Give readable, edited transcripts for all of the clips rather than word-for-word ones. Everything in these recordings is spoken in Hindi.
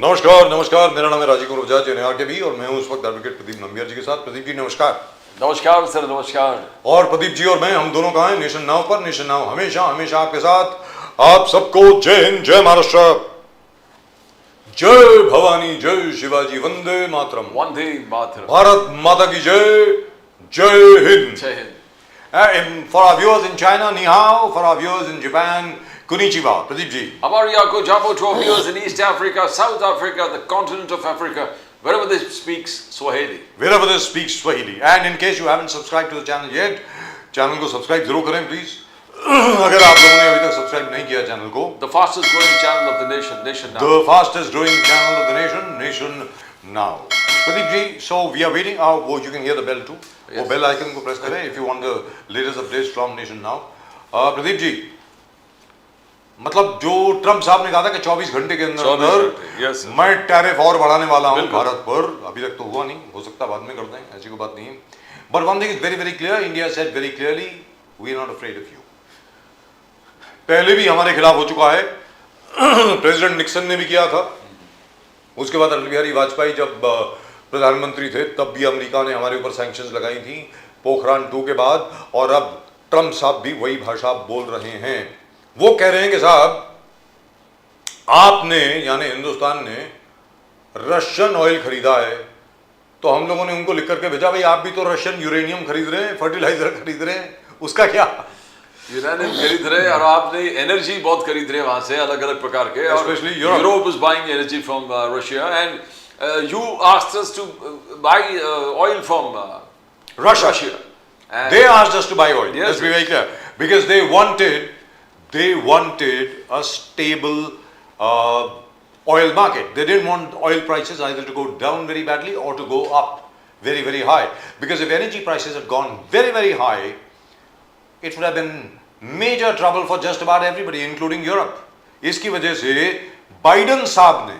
नमस्कार नमस्कार, मेरा नाम है राजीव कुमार बजाज एनआर के भी और मैं हूं उस वक्त एडवोकेट प्रदीप नंबियार जी के साथ। प्रदीप जी नमस्कार। नमस्कार सर, नमस्कार। और प्रदीप जी और मैं, हम दोनों कहाँ हैं? नेशन नाउ पर। नेशन नाउ हमेशा हमेशा आपके साथ। आप सबको जय हिंद, जय महाराष्ट्र, जय भवानी, जय शिवाजी, वंदे मातरम। वंदे मातरम। भारत माता की जय, जय हिंद। जय Hind. For our viewers in China, ni hao. For our viewers in Japan, konnichiwa. Pradeep ji. Hamaria ko jabo to our viewers in East Africa, South Africa, the continent of Africa, wherever they speak Swahili. Wherever they speak Swahili. And in case you haven't subscribed to the channel yet, channel को सब्सक्राइब जरूर करें प्लीज। अगर आप लोगों ने अभी तक सब्सक्राइब नहीं किया चैनल को। The fastest growing channel of the nation, Nation Now. The fastest growing channel of the nation, Nation Now. Pradeep ji, so we are waiting. Oh, you can hear the bell too. वो बेल आइकन को प्रेस करें if you want the latest updates from Nation Now. Pradeep ji, मतलब जो ट्रम्प साहब ने कहा था कि 24 घंटे के अंदर मैं टैरिफ और बढ़ाने वाला हूं भारत पर, अभी तक तो हुआ नहीं, हो सकता बाद में कर दें, ऐसी कोई बात नहीं है। But one thing is very very clear, India said very clearly we are not afraid of you. पहले भी हमारे खिलाफ हो चुका है, प्रेसिडेंट निक्सन ने भी किया था, उसके बाद अटल बिहारी वाजपेयी जब प्रधानमंत्री थे तब भी अमेरिका ने हमारे ऊपर सैंक्शंस लगाई थी पोखरान 2 के बाद, और अब ट्रम्प साहब भी वही भाषा बोल रहे हैं। वो कह रहे हैं कि साहब आपने यानी हिंदुस्तान ने रशियन ऑयल खरीदा है, तो हम लोगों ने उनको लिख करके भेजा भाई आप भी तो रशियन यूरेनियम खरीद रहे हैं, फर्टिलाइजर खरीद रहे हैं, उसका क्या? यूरेनियम खरीद रहे हैं और आपने एनर्जी बहुत खरीद रहे हैं वहां से अलग अलग प्रकार के, specially Europe is buying energy from Russia and you asked us to buy oil from Russia. They asked us to buy oil. Yes, let's be very clear, because they wanted a stable oil market. They didn't want oil prices either to go down very badly or to go up very very high, because if energy prices had gone very very high, it would have been major trouble for just about everybody, including Europe. इसकी वजह से बाइडन साहब ने,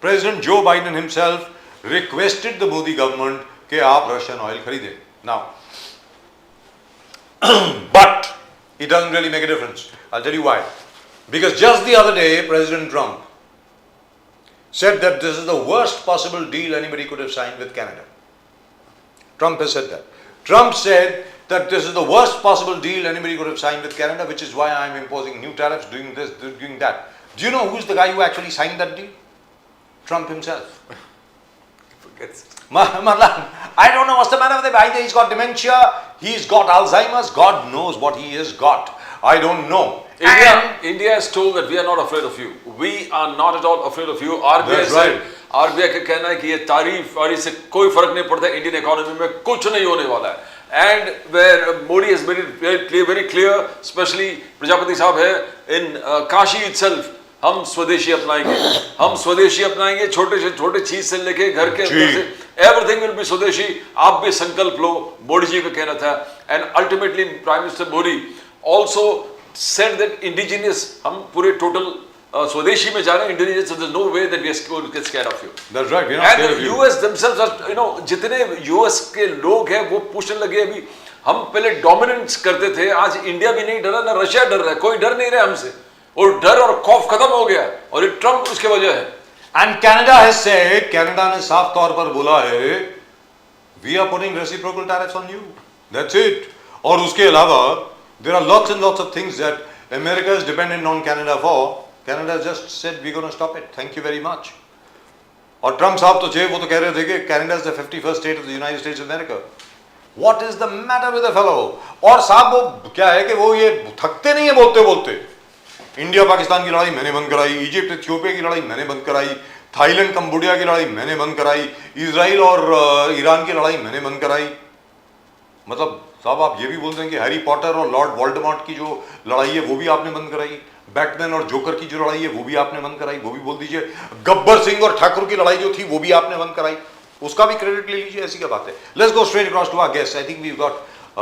President Joe Biden himself requested the Modi government कि आप रशियन ऑयल खरीदें. Now, but it doesn't really make a difference. I'll tell you why. Because just the other day, President Trump said that this is the worst possible deal anybody could have signed with Canada. Trump has said that. Trump said that this is the worst possible deal anybody could have signed with Canada, which is why I'm imposing new tariffs, doing this, doing that. Do you know who's the guy who actually signed that deal? Trump himself. I don't know what's the matter with him. Either he's got dementia, he's got Alzheimer's, God knows what he has got. I don't know. India has told that we are not afraid of you. We are not at all afraid of you. RBI का कहना है कि ये तारीफ और इससे कोई फर्क नहीं पड़ता, इंडियन इकोनॉमी में कुछ नहीं होने वाला है. And where Modi has made it very clear, especially Prajapati साहब है in Kashi itself, हम स्वदेशी अपनाएंगे, छोटे से छोटे चीज से लेके घर के अंदर से एवरीथिंग विल बी स्वदेशी. आप भी संकल्प लो, मोदी जी का कहना था. And ultimately prime minister Modi also said that indigenous, हम पूरे टोटल स्वदेशी में जा रहे हैं, indigenous, there is no way that we are get scared of you. That's right. And US themselves are, you know, जितने यूएस के लोग हैं वो पूछने लगे अभी, हम पहले डोमिनेंस करते थे, आज इंडिया भी नहीं डरा, ना रशिया डर रहा है, कोई डर नहीं रहा हमसे, और डर और खौफ खत्म हो गया, और ये ट्रम्प उसके वजह है. And Canada has said, Canada ने साफ तौर पर बोला है we are putting reciprocal tariffs on you, that's it. और उसके अलावा there are lots and lots of things that America is dependent on Canada for. Canada just said we gonna stop it, thank you very much. और ट्रम्प साहब तो थे, वो तो कह रहे थे कि Canada is the 51st state of the United states of America. What is the matter with the fellow? और साहब वो क्या है कि वो ये थकते नहीं है बोलते बोलते. इंडिया पाकिस्तान की लड़ाई मैंने बंद कराई, इजिप्ट इथियोपिया की लड़ाई मैंने बंद कराई, थाईलैंड कंबोडिया की लड़ाई मैंने बंद कराई, इजराइल और ईरान की लड़ाई मैंने बंद कराई. मतलब साहब आप ये भी बोलते हैं कि हैरी पॉटर और लॉर्ड वोल्डेमॉर्ट की जो लड़ाई है वो भी आपने बंद कराई, बैटमैन और जोकर की जो लड़ाई है वो भी आपने बंद कराई, वो भी बोल दीजिए, गब्बर सिंह और ठाकुर की लड़ाई जो थी वो भी आपने बंद कराई, उसका भी क्रेडिट ले लीजिए. ऐसी क्या बात है? Let's go straight across to our guest. I think we got a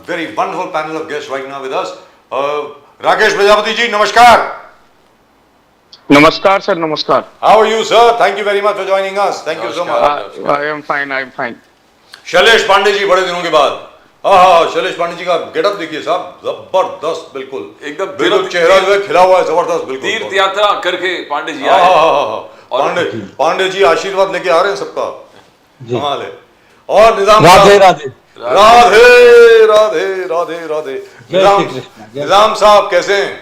very wonderful panel of guest right now with us. Rakesh Prajapati ji नमस्कार. नमस्कार सर, नमस्कार. How are you sir? Thank you very much for joining us. Thank you so much. I am fine. Shailesh Pandey ji बड़े दिनों के बाद. हाँ, शैलेश पांडे जी का गेटअप देखिए साहब, जबरदस्त, बिल्कुल एकदम बिल्कुल, चेहरा जो है खिला हुआ है, जबरदस्त, बिल्कुल तीर्थ यात्रा करके पांडे जी हाँ आए। हाँ हाँ हाँ, और पांडे जी आशीर्वाद लेके आ रहे हैं सबका, कमाल है। और निजाम राधे साहब, राधे। राधे राधे राधे राधे। जय निजाम श्री कृष्ण, जय निजाम साहब कैसे हैं?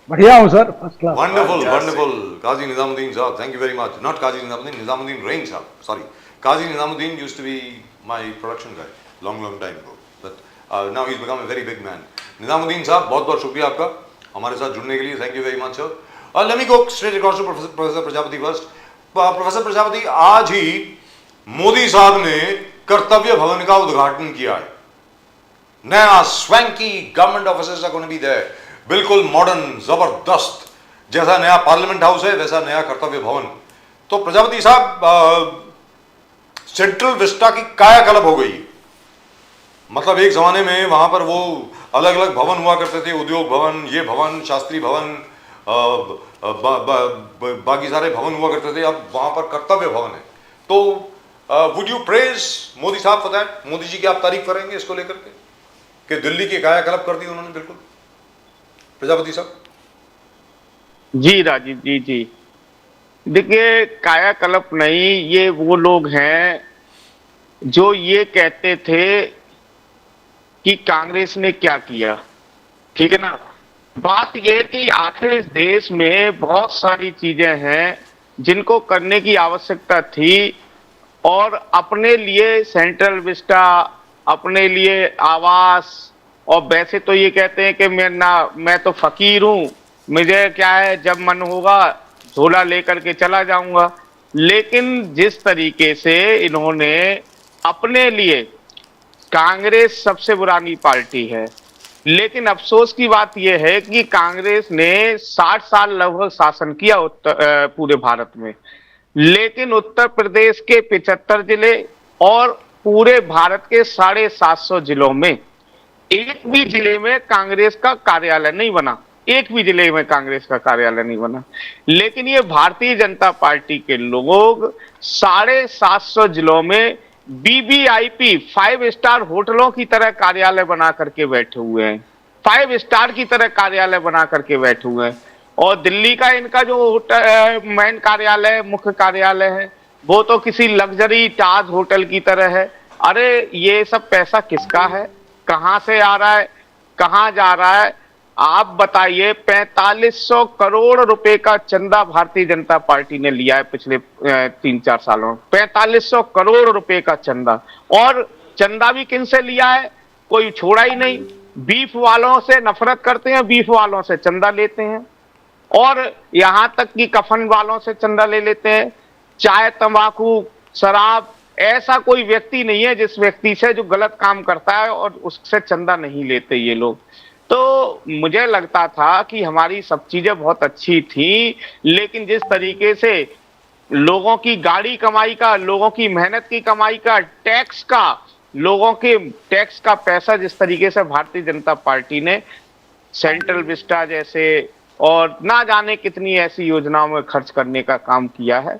बढ़िया हूँ sir, first class. Wonderful Fantastic. Wonderful. Kazi Nizamuddin साहब, thank you very much. Not Kazi Nizamuddin, Nizamuddin रेंग साहब, sorry. Kazi Nizamuddin used to be my production guy long time ago, but now he is become a very big man. Nizamuddin साहब, बहुत बहुत शुक्रिया आपका हमारे साथ जुड़ने के लिए, thank you very much sir. Let me go straight across to professor Prajapati first. Professor Prajapati, आज ही मोदी साहब ने कर्तव्य भवन का उद्घाटन किया है। नया swanky government officers are gonna be there, बिल्कुल मॉडर्न, जबरदस्त, जैसा नया पार्लियामेंट हाउस है वैसा नया कर्तव्य भवन। तो प्रजापति साहब, सेंट्रल विस्टा की कायाकल्प हो गई। मतलब एक जमाने में वहां पर वो अलग अलग भवन हुआ करते थे, उद्योग भवन, ये भवन, शास्त्री भवन, बाकी सारे भवन हुआ करते थे, अब वहां पर कर्तव्य भवन है। तो वुड यू प्रेज मोदी साहब फॉर दैट? मोदी जी की आप तारीफ करेंगे इसको लेकर के कि दिल्ली की कायाकल्प कर दी उन्होंने? बिल्कुल प्रजापति साहब। जी राजीव जी जी, देखिए कायाकल्प नहीं, ये वो लोग हैं जो ये कहते थे कि कांग्रेस ने क्या किया, ठीक है ना। बात ये कि आखिर इस देश में बहुत सारी चीजें हैं जिनको करने की आवश्यकता थी, और अपने लिए सेंट्रल विस्टा, अपने लिए आवास, और वैसे तो ये कहते हैं कि मैं तो फकीर हूं, मुझे क्या है, जब मन होगा झोला लेकर के चला जाऊंगा। लेकिन जिस तरीके से इन्होंने अपने लिए, कांग्रेस सबसे पुरानी पार्टी है, लेकिन अफसोस की बात यह है कि कांग्रेस ने 60 साल लगभग शासन किया पूरे भारत में, लेकिन उत्तर प्रदेश के 75 जिले और पूरे भारत के 750 जिलों में एक भी जिले में कांग्रेस का कार्यालय नहीं बना, एक भी जिले में कांग्रेस का कार्यालय नहीं बना। लेकिन ये भारतीय जनता पार्टी के लोग 750 जिलों में बीबीआईपी 5 स्टार होटलों की तरह कार्यालय बना करके बैठे हुए हैं, 5 स्टार की तरह कार्यालय बना करके बैठे हुए हैं। और दिल्ली का इनका जो मेन कार्यालय, मुख्य कार्यालय है, वो तो किसी लग्जरी ताज होटल की तरह है। अरे ये सब पैसा किसका है, कहां से आ रहा है, कहां जा रहा है? आप बताइए। 4500 करोड़ रुपए का चंदा भारतीय जनता पार्टी ने लिया है पिछले 3-4 सालों में, 4500 करोड़ रुपए का चंदा। और चंदा भी किन से लिया है, कोई छोड़ा ही नहीं। बीफ वालों से नफरत करते हैं, बीफ वालों से चंदा लेते हैं, और यहां तक कि कफन वालों से चंदा ले लेते हैं। चाय, तंबाकू, शराब, ऐसा कोई व्यक्ति नहीं है जिस व्यक्ति से जो गलत काम करता है और उससे चंदा नहीं लेते ये लोग। तो मुझे लगता था कि हमारी सब चीजें बहुत अच्छी थी, लेकिन जिस तरीके से लोगों की गाड़ी कमाई का, लोगों की मेहनत की कमाई का, टैक्स का, लोगों के टैक्स का पैसा जिस तरीके से भारतीय जनता पार्टी ने सेंट्रल विस्टा जैसे और ना जाने कितनी ऐसी योजनाओं में खर्च करने का काम किया है।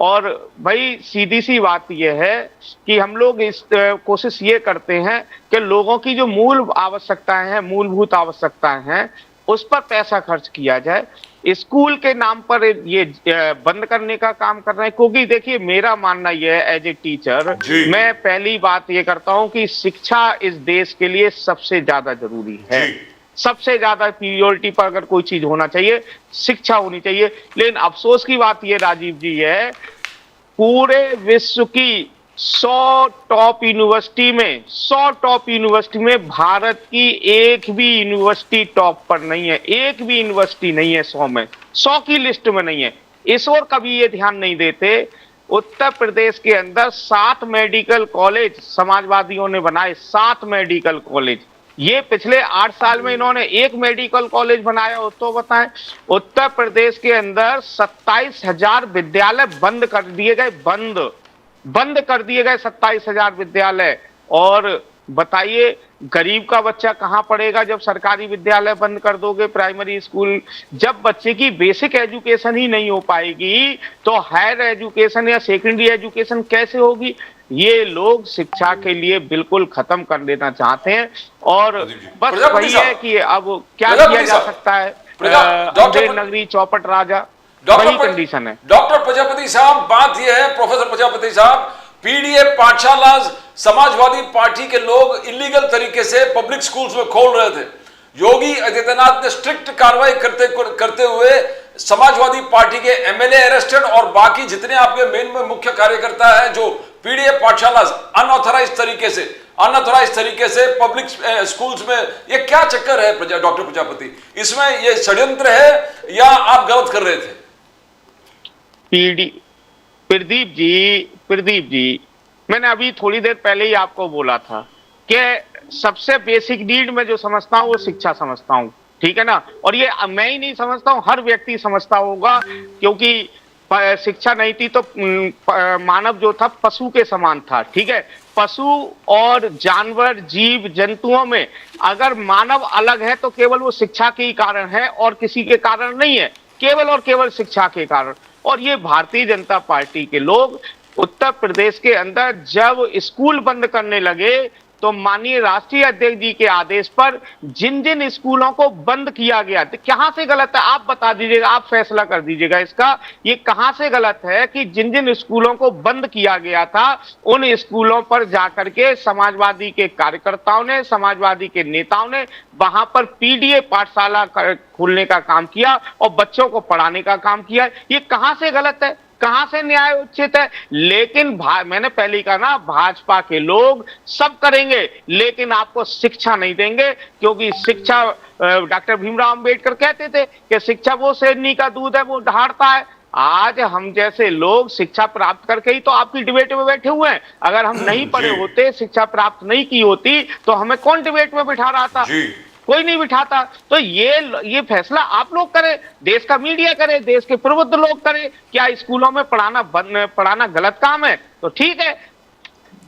और भाई सीधी सी बात यह है कि हम लोग इस कोशिश ये करते हैं कि लोगों की जो मूल आवश्यकताएं हैं, मूलभूत आवश्यकताएं हैं, उस पर पैसा खर्च किया जाए। स्कूल के नाम पर ये बंद करने का काम कर रहे हैं। क्योंकि देखिए, मेरा मानना यह है एज ए टीचर, मैं पहली बात ये करता हूं कि शिक्षा इस देश के लिए सबसे ज्यादा जरूरी है। सबसे ज्यादा प्रायोरिटी पर अगर कोई चीज होना चाहिए, शिक्षा होनी चाहिए। लेकिन अफसोस की बात यह राजीव जी है, पूरे विश्व की 100 टॉप यूनिवर्सिटी में, 100 टॉप यूनिवर्सिटी में भारत की एक भी यूनिवर्सिटी टॉप पर नहीं है, एक भी यूनिवर्सिटी नहीं है 100 में, 100 की लिस्ट में नहीं है। इस ओर कभी ये ध्यान नहीं देते। उत्तर प्रदेश के अंदर 7 मेडिकल कॉलेज समाजवादियों ने बनाए, 7 मेडिकल कॉलेज। ये पिछले 8 साल में इन्होंने एक मेडिकल कॉलेज बनाया हो तो बताएं। उत्तर प्रदेश के अंदर 27,000 विद्यालय बंद कर दिए गए, बंद कर दिए गए 27,000 विद्यालय। और बताइए गरीब का बच्चा कहाँ पढ़ेगा जब सरकारी विद्यालय बंद कर दोगे, प्राइमरी स्कूल? जब बच्चे की बेसिक एजुकेशन ही नहीं हो पाएगी तो हायर एजुकेशन या सेकेंडरी एजुकेशन कैसे होगी? ये लोग शिक्षा के लिए बिल्कुल खत्म कर देना चाहते हैं और बस वही है कि अब क्या किया जा सकता है। अंधेर नगरी चौपट राजा, वही कंडीशन है। डॉक्टर प्रजापति साहब, बात यह है, प्रोफेसर प्रजापति साहब, पीडीए पाठशाला समाजवादी पार्टी के लोग इलीगल तरीके से पब्लिक स्कूल्स में खोल रहे थे। योगी आदित्यनाथ ने स्ट्रिक्ट कार्रवाई करते हुए समाजवादी पार्टी के एमएलए अरेस्टेड और बाकी जितने आपके मेन में मुख्य कार्यकर्ता हैं जो पीडीए पाठशाला अनऑथराइज तरीके से पब्लिक स्कूल्स में, ये क्या चक्कर है डॉक्टर प्रजापति? इसमें ये षड्यंत्र है या आप गलत कर रहे थे? प्रदीप जी, मैंने अभी थोड़ी देर पहले ही आपको बोला था कि सबसे बेसिक नीड में जो समझता हूं वो शिक्षा समझता हूं, ठीक है ना? और ये मैं ही नहीं समझता हूं, हर व्यक्ति समझता होगा, क्योंकि शिक्षा नहीं थी तो मानव जो था पशु के समान था, ठीक है? पशु और जानवर, जीव जंतुओं में अगर मानव अलग है तो केवल वो शिक्षा के ही कारण है और किसी के कारण नहीं है, केवल और केवल शिक्षा के कारण। और ये भारतीय जनता पार्टी के लोग उत्तर प्रदेश के अंदर जब स्कूल बंद करने लगे तो माननीय राष्ट्रीय अध्यक्ष जी के आदेश पर जिन जिन स्कूलों को बंद किया गया, तो कहां से गलत है आप बता दीजिएगा, आप फैसला कर दीजिएगा इसका, ये कहां से गलत है कि जिन जिन स्कूलों को बंद किया गया था उन स्कूलों पर जाकर के समाजवादी के कार्यकर्ताओं ने, समाजवादी के नेताओं ने वहां पर पीडीए पाठशाला खोलने का काम किया और बच्चों को पढ़ाने का काम किया? ये कहां से गलत है, कहां से न्याय उचित है? लेकिन मैंने पहले ही कहा ना, भाजपा के लोग सब करेंगे लेकिन आपको शिक्षा नहीं देंगे, क्योंकि शिक्षा, डॉक्टर भीमराव अंबेडकर कहते थे कि शिक्षा वो शेरनी का दूध है, वो ढारता है। आज हम जैसे लोग शिक्षा प्राप्त करके ही तो आपकी डिबेट में बैठे हुए हैं। अगर हम नहीं पढ़े होते, शिक्षा प्राप्त नहीं की होती तो हमें कौन डिबेट में बिठा रहा था? कोई नहीं बिठाता। तो ये फैसला आप लोग करें, देश का मीडिया करे, देश के प्रबुद्ध लोग करें। क्या स्कूलों में पढ़ाना गलत काम है? तो ठीक है,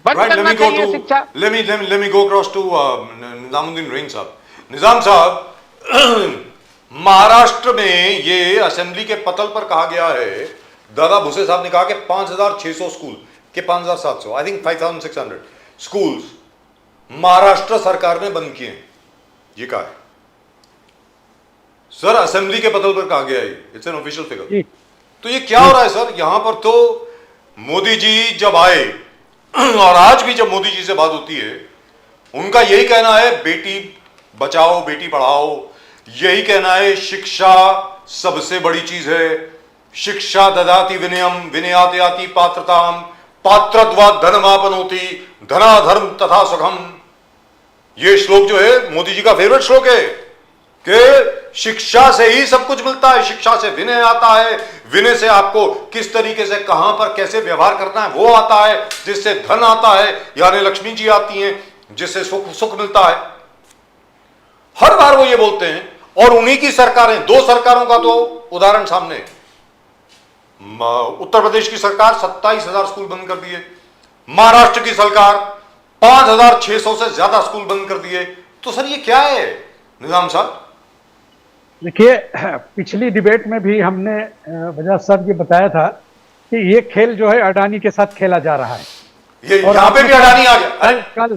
बंद करना चाहिए शिक्षा। Let me go across to Nizamuddin रहीम साहब। निजाम साहब, महाराष्ट्र में ये असेंबली के पटल पर कहा गया है, दादा भूसे साहब ने कहा कि 5,600 स्कूल के 5,700, आई थिंक 5,600 स्कूल्स महाराष्ट्र सरकार ने बंद किए। ये कहा है सर, असेंबली के पटल पर कहा गया है, इट्स एन ऑफिशियल फिगर। तो ये क्या हो रहा है सर? यहां पर तो मोदी जी जब आए और आज भी जब मोदी जी से बात होती है, उनका यही कहना है बेटी बचाओ बेटी पढ़ाओ, यही कहना है शिक्षा सबसे बड़ी चीज है, शिक्षा ददाति विनयम विनयाति याति पात्रताम पात्रत्वा धनमापनोति धनाधर्म तथा सुखम। ये श्लोक जो है मोदी जी का फेवरेट श्लोक है कि शिक्षा से ही सब कुछ मिलता है, शिक्षा से विनय आता है, विनय से आपको किस तरीके से कहां पर कैसे व्यवहार करना है वो आता है, जिससे धन आता है यानी लक्ष्मी जी आती हैं, जिससे सुख मिलता है। हर बार वो ये बोलते हैं और उन्हीं की सरकारें, दो सरकारों का तो उदाहरण सामने। उत्तर प्रदेश की सरकार 27,000 स्कूल बंद कर दिए, महाराष्ट्र की सरकार 5,600 से ज्यादा स्कूल बंद कर दिए। तो सर ये क्या है निजाम साहब? देखिए, पिछली डिबेट में भी हमने बजाज साहब ये बताया था कि ये खेल जो है अडानी के साथ खेला जा रहा है। ये यहाँ पे भी अडानी आ गया,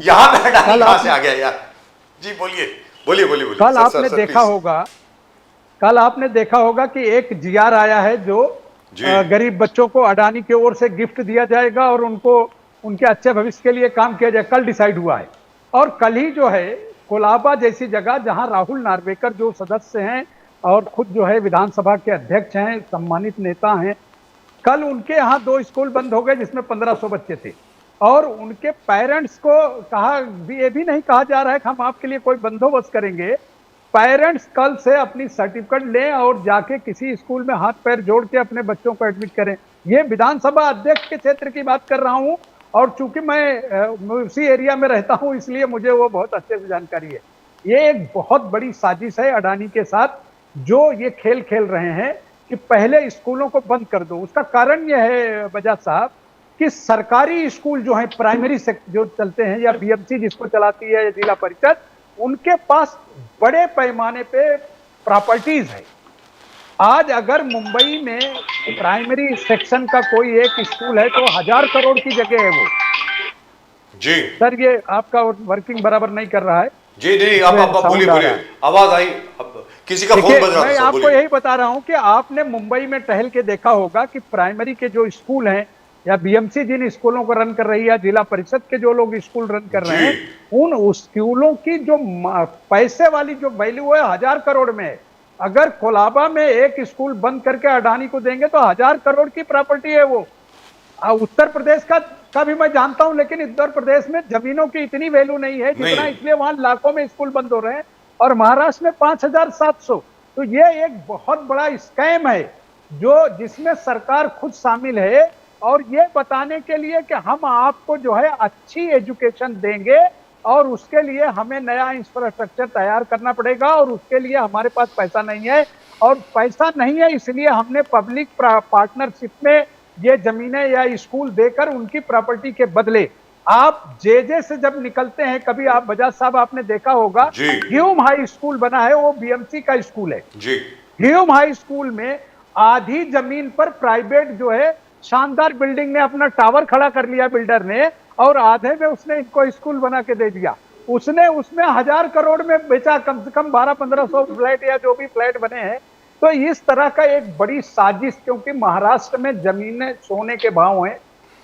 यहाँ पे अडानी कहां से आ गया यार? जी बोलिए। कल आपने देखा होगा कि एक जीआर आया है जो गरीब बच्चों को अडानी की ओर से गिफ्ट दिया जाएगा और उनको उनके अच्छे भविष्य के लिए काम किया जाए, कल डिसाइड हुआ है। और कल ही जो है कोलाबा जैसी जगह जहां राहुल नार्वेकर जो सदस्य हैं और खुद जो है विधानसभा के अध्यक्ष हैं, सम्मानित नेता हैं, कल उनके यहाँ 2 स्कूल बंद हो गए जिसमें 1,500 बच्चे थे। और उनके पेरेंट्स को कहा, ये भी नहीं कहा जा रहा है कि हम आपके लिए कोई बंदोबस्त करेंगे। पेरेंट्स कल से अपनी सर्टिफिकेट लें और जाके किसी स्कूल में हाथ पैर जोड़ के अपने बच्चों को एडमिट करें। ये विधानसभा अध्यक्ष के क्षेत्र की बात कर रहा हूं और चूंकि मैं उसी एरिया में रहता हूं इसलिए मुझे वो बहुत अच्छे से जानकारी है। ये एक बहुत बड़ी साजिश है अडानी के साथ, जो ये खेल खेल रहे हैं कि पहले स्कूलों को बंद कर दो। उसका कारण यह है बजाज साहब कि सरकारी स्कूल जो है प्राइमरी जो चलते हैं या बीएमसी जिसको चलाती है या जिला परिषद, उनके पास बड़े पैमाने पे प्रॉपर्टीज है। आज अगर मुंबई में प्राइमरी सेक्शन का कोई एक स्कूल है तो 1000 करोड़ की जगह है वो। जी सर ये आपका वर्किंग बराबर नहीं कर रहा है। जी नहीं, आप बोलिए बोलिए, आवाज आई, किसी का फोन बज रहा था। मैं आपको यही बता रहा हूं कि आपने मुंबई में टहल के देखा होगा कि प्राइमरी के जो स्कूल हैं या बीएमसी जिन स्कूलों को रन कर रही है, जिला परिषद के जो लोग स्कूल रन कर रहे हैं, उन स्कूलों की जो पैसे वाली जो वैल्यू है 1000 करोड़ में है। अगर कोलाबा में एक स्कूल बंद करके अडानी को देंगे तो 1000 करोड़ की प्रॉपर्टी है वो। उत्तर प्रदेश का भी मैं जानता हूं, लेकिन उत्तर प्रदेश में जमीनों की इतनी वैल्यू नहीं है जितना, इसलिए वहां लाखों में स्कूल बंद हो रहे हैं और महाराष्ट्र में 5700। तो ये एक बहुत बड़ा स्कैम है जो जिसमें सरकार खुद शामिल है, और ये बताने के लिए कि हम आपको जो है अच्छी एजुकेशन देंगे और उसके लिए हमें नया इंफ्रास्ट्रक्चर तैयार करना पड़ेगा और उसके लिए हमारे पास पैसा नहीं है, और पैसा नहीं है इसलिए हमने पब्लिक पार्टनरशिप में ये जमीनें या स्कूल देकर उनकी प्रॉपर्टी के बदले, आप जे से जब निकलते हैं, कभी आप बजाज साहब आपने देखा होगा ह्यूम हाई स्कूल बना है, वो बीएमसी का स्कूल है जी। ह्यूम हाई स्कूल में आधी जमीन पर प्राइवेट जो है शानदार बिल्डिंग ने अपना टावर खड़ा कर लिया बिल्डर ने, और आधे में उसने इनको स्कूल बना के दे दिया। उसने उसमें 1000 करोड़ में बेचा, कम से कम 1200-1500 फ्लैट या जो भी फ्लैट बने हैं। तो इस तरह का एक बड़ी साजिश, क्योंकि महाराष्ट्र में जमीनें सोने के भाव हैं।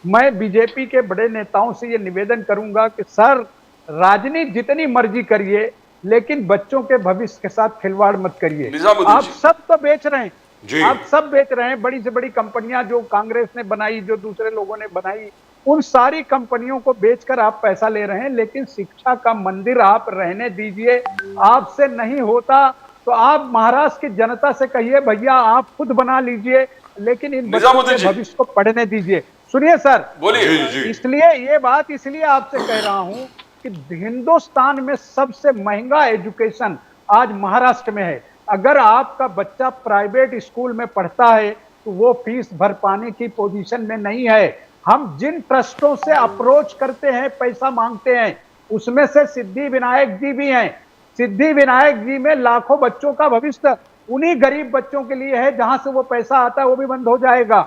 मैं बीजेपी के बड़े नेताओं से ये निवेदन करूंगा कि सर, राजनीति जितनी मर्जी करिए लेकिन बच्चों के भविष्य के साथ खिलवाड़ मत करिए। आप सब तो बेच रहे हैं, आप सब बेच रहे हैं। बड़ी से बड़ी कंपनियां जो कांग्रेस ने बनाई, जो दूसरे लोगों ने बनाई, उन सारी कंपनियों को बेचकर आप पैसा ले रहे हैं, लेकिन शिक्षा का मंदिर आप रहने दीजिए। आपसे नहीं होता तो आप महाराष्ट्र की जनता से कहिए भैया आप खुद बना लीजिए, लेकिन इन बच्चों के भविष्य को पढ़ने दीजिए। सुनिए सर, बोलिए। इसलिए ये बात इसलिए आपसे कह रहा हूं कि हिंदुस्तान में सबसे महंगा एजुकेशन आज महाराष्ट्र में है। अगर आपका बच्चा प्राइवेट स्कूल में पढ़ता है तो वो फीस भर पाने की पोजीशन में नहीं है। हम जिन ट्रस्टों से अप्रोच करते हैं, पैसा मांगते हैं, उसमें से सिद्धि विनायक जी भी हैं। सिद्धि विनायक जी में लाखों बच्चों का भविष्य उन्हीं गरीब बच्चों के लिए है, जहां से वो पैसा आता है वो भी बंद हो जाएगा।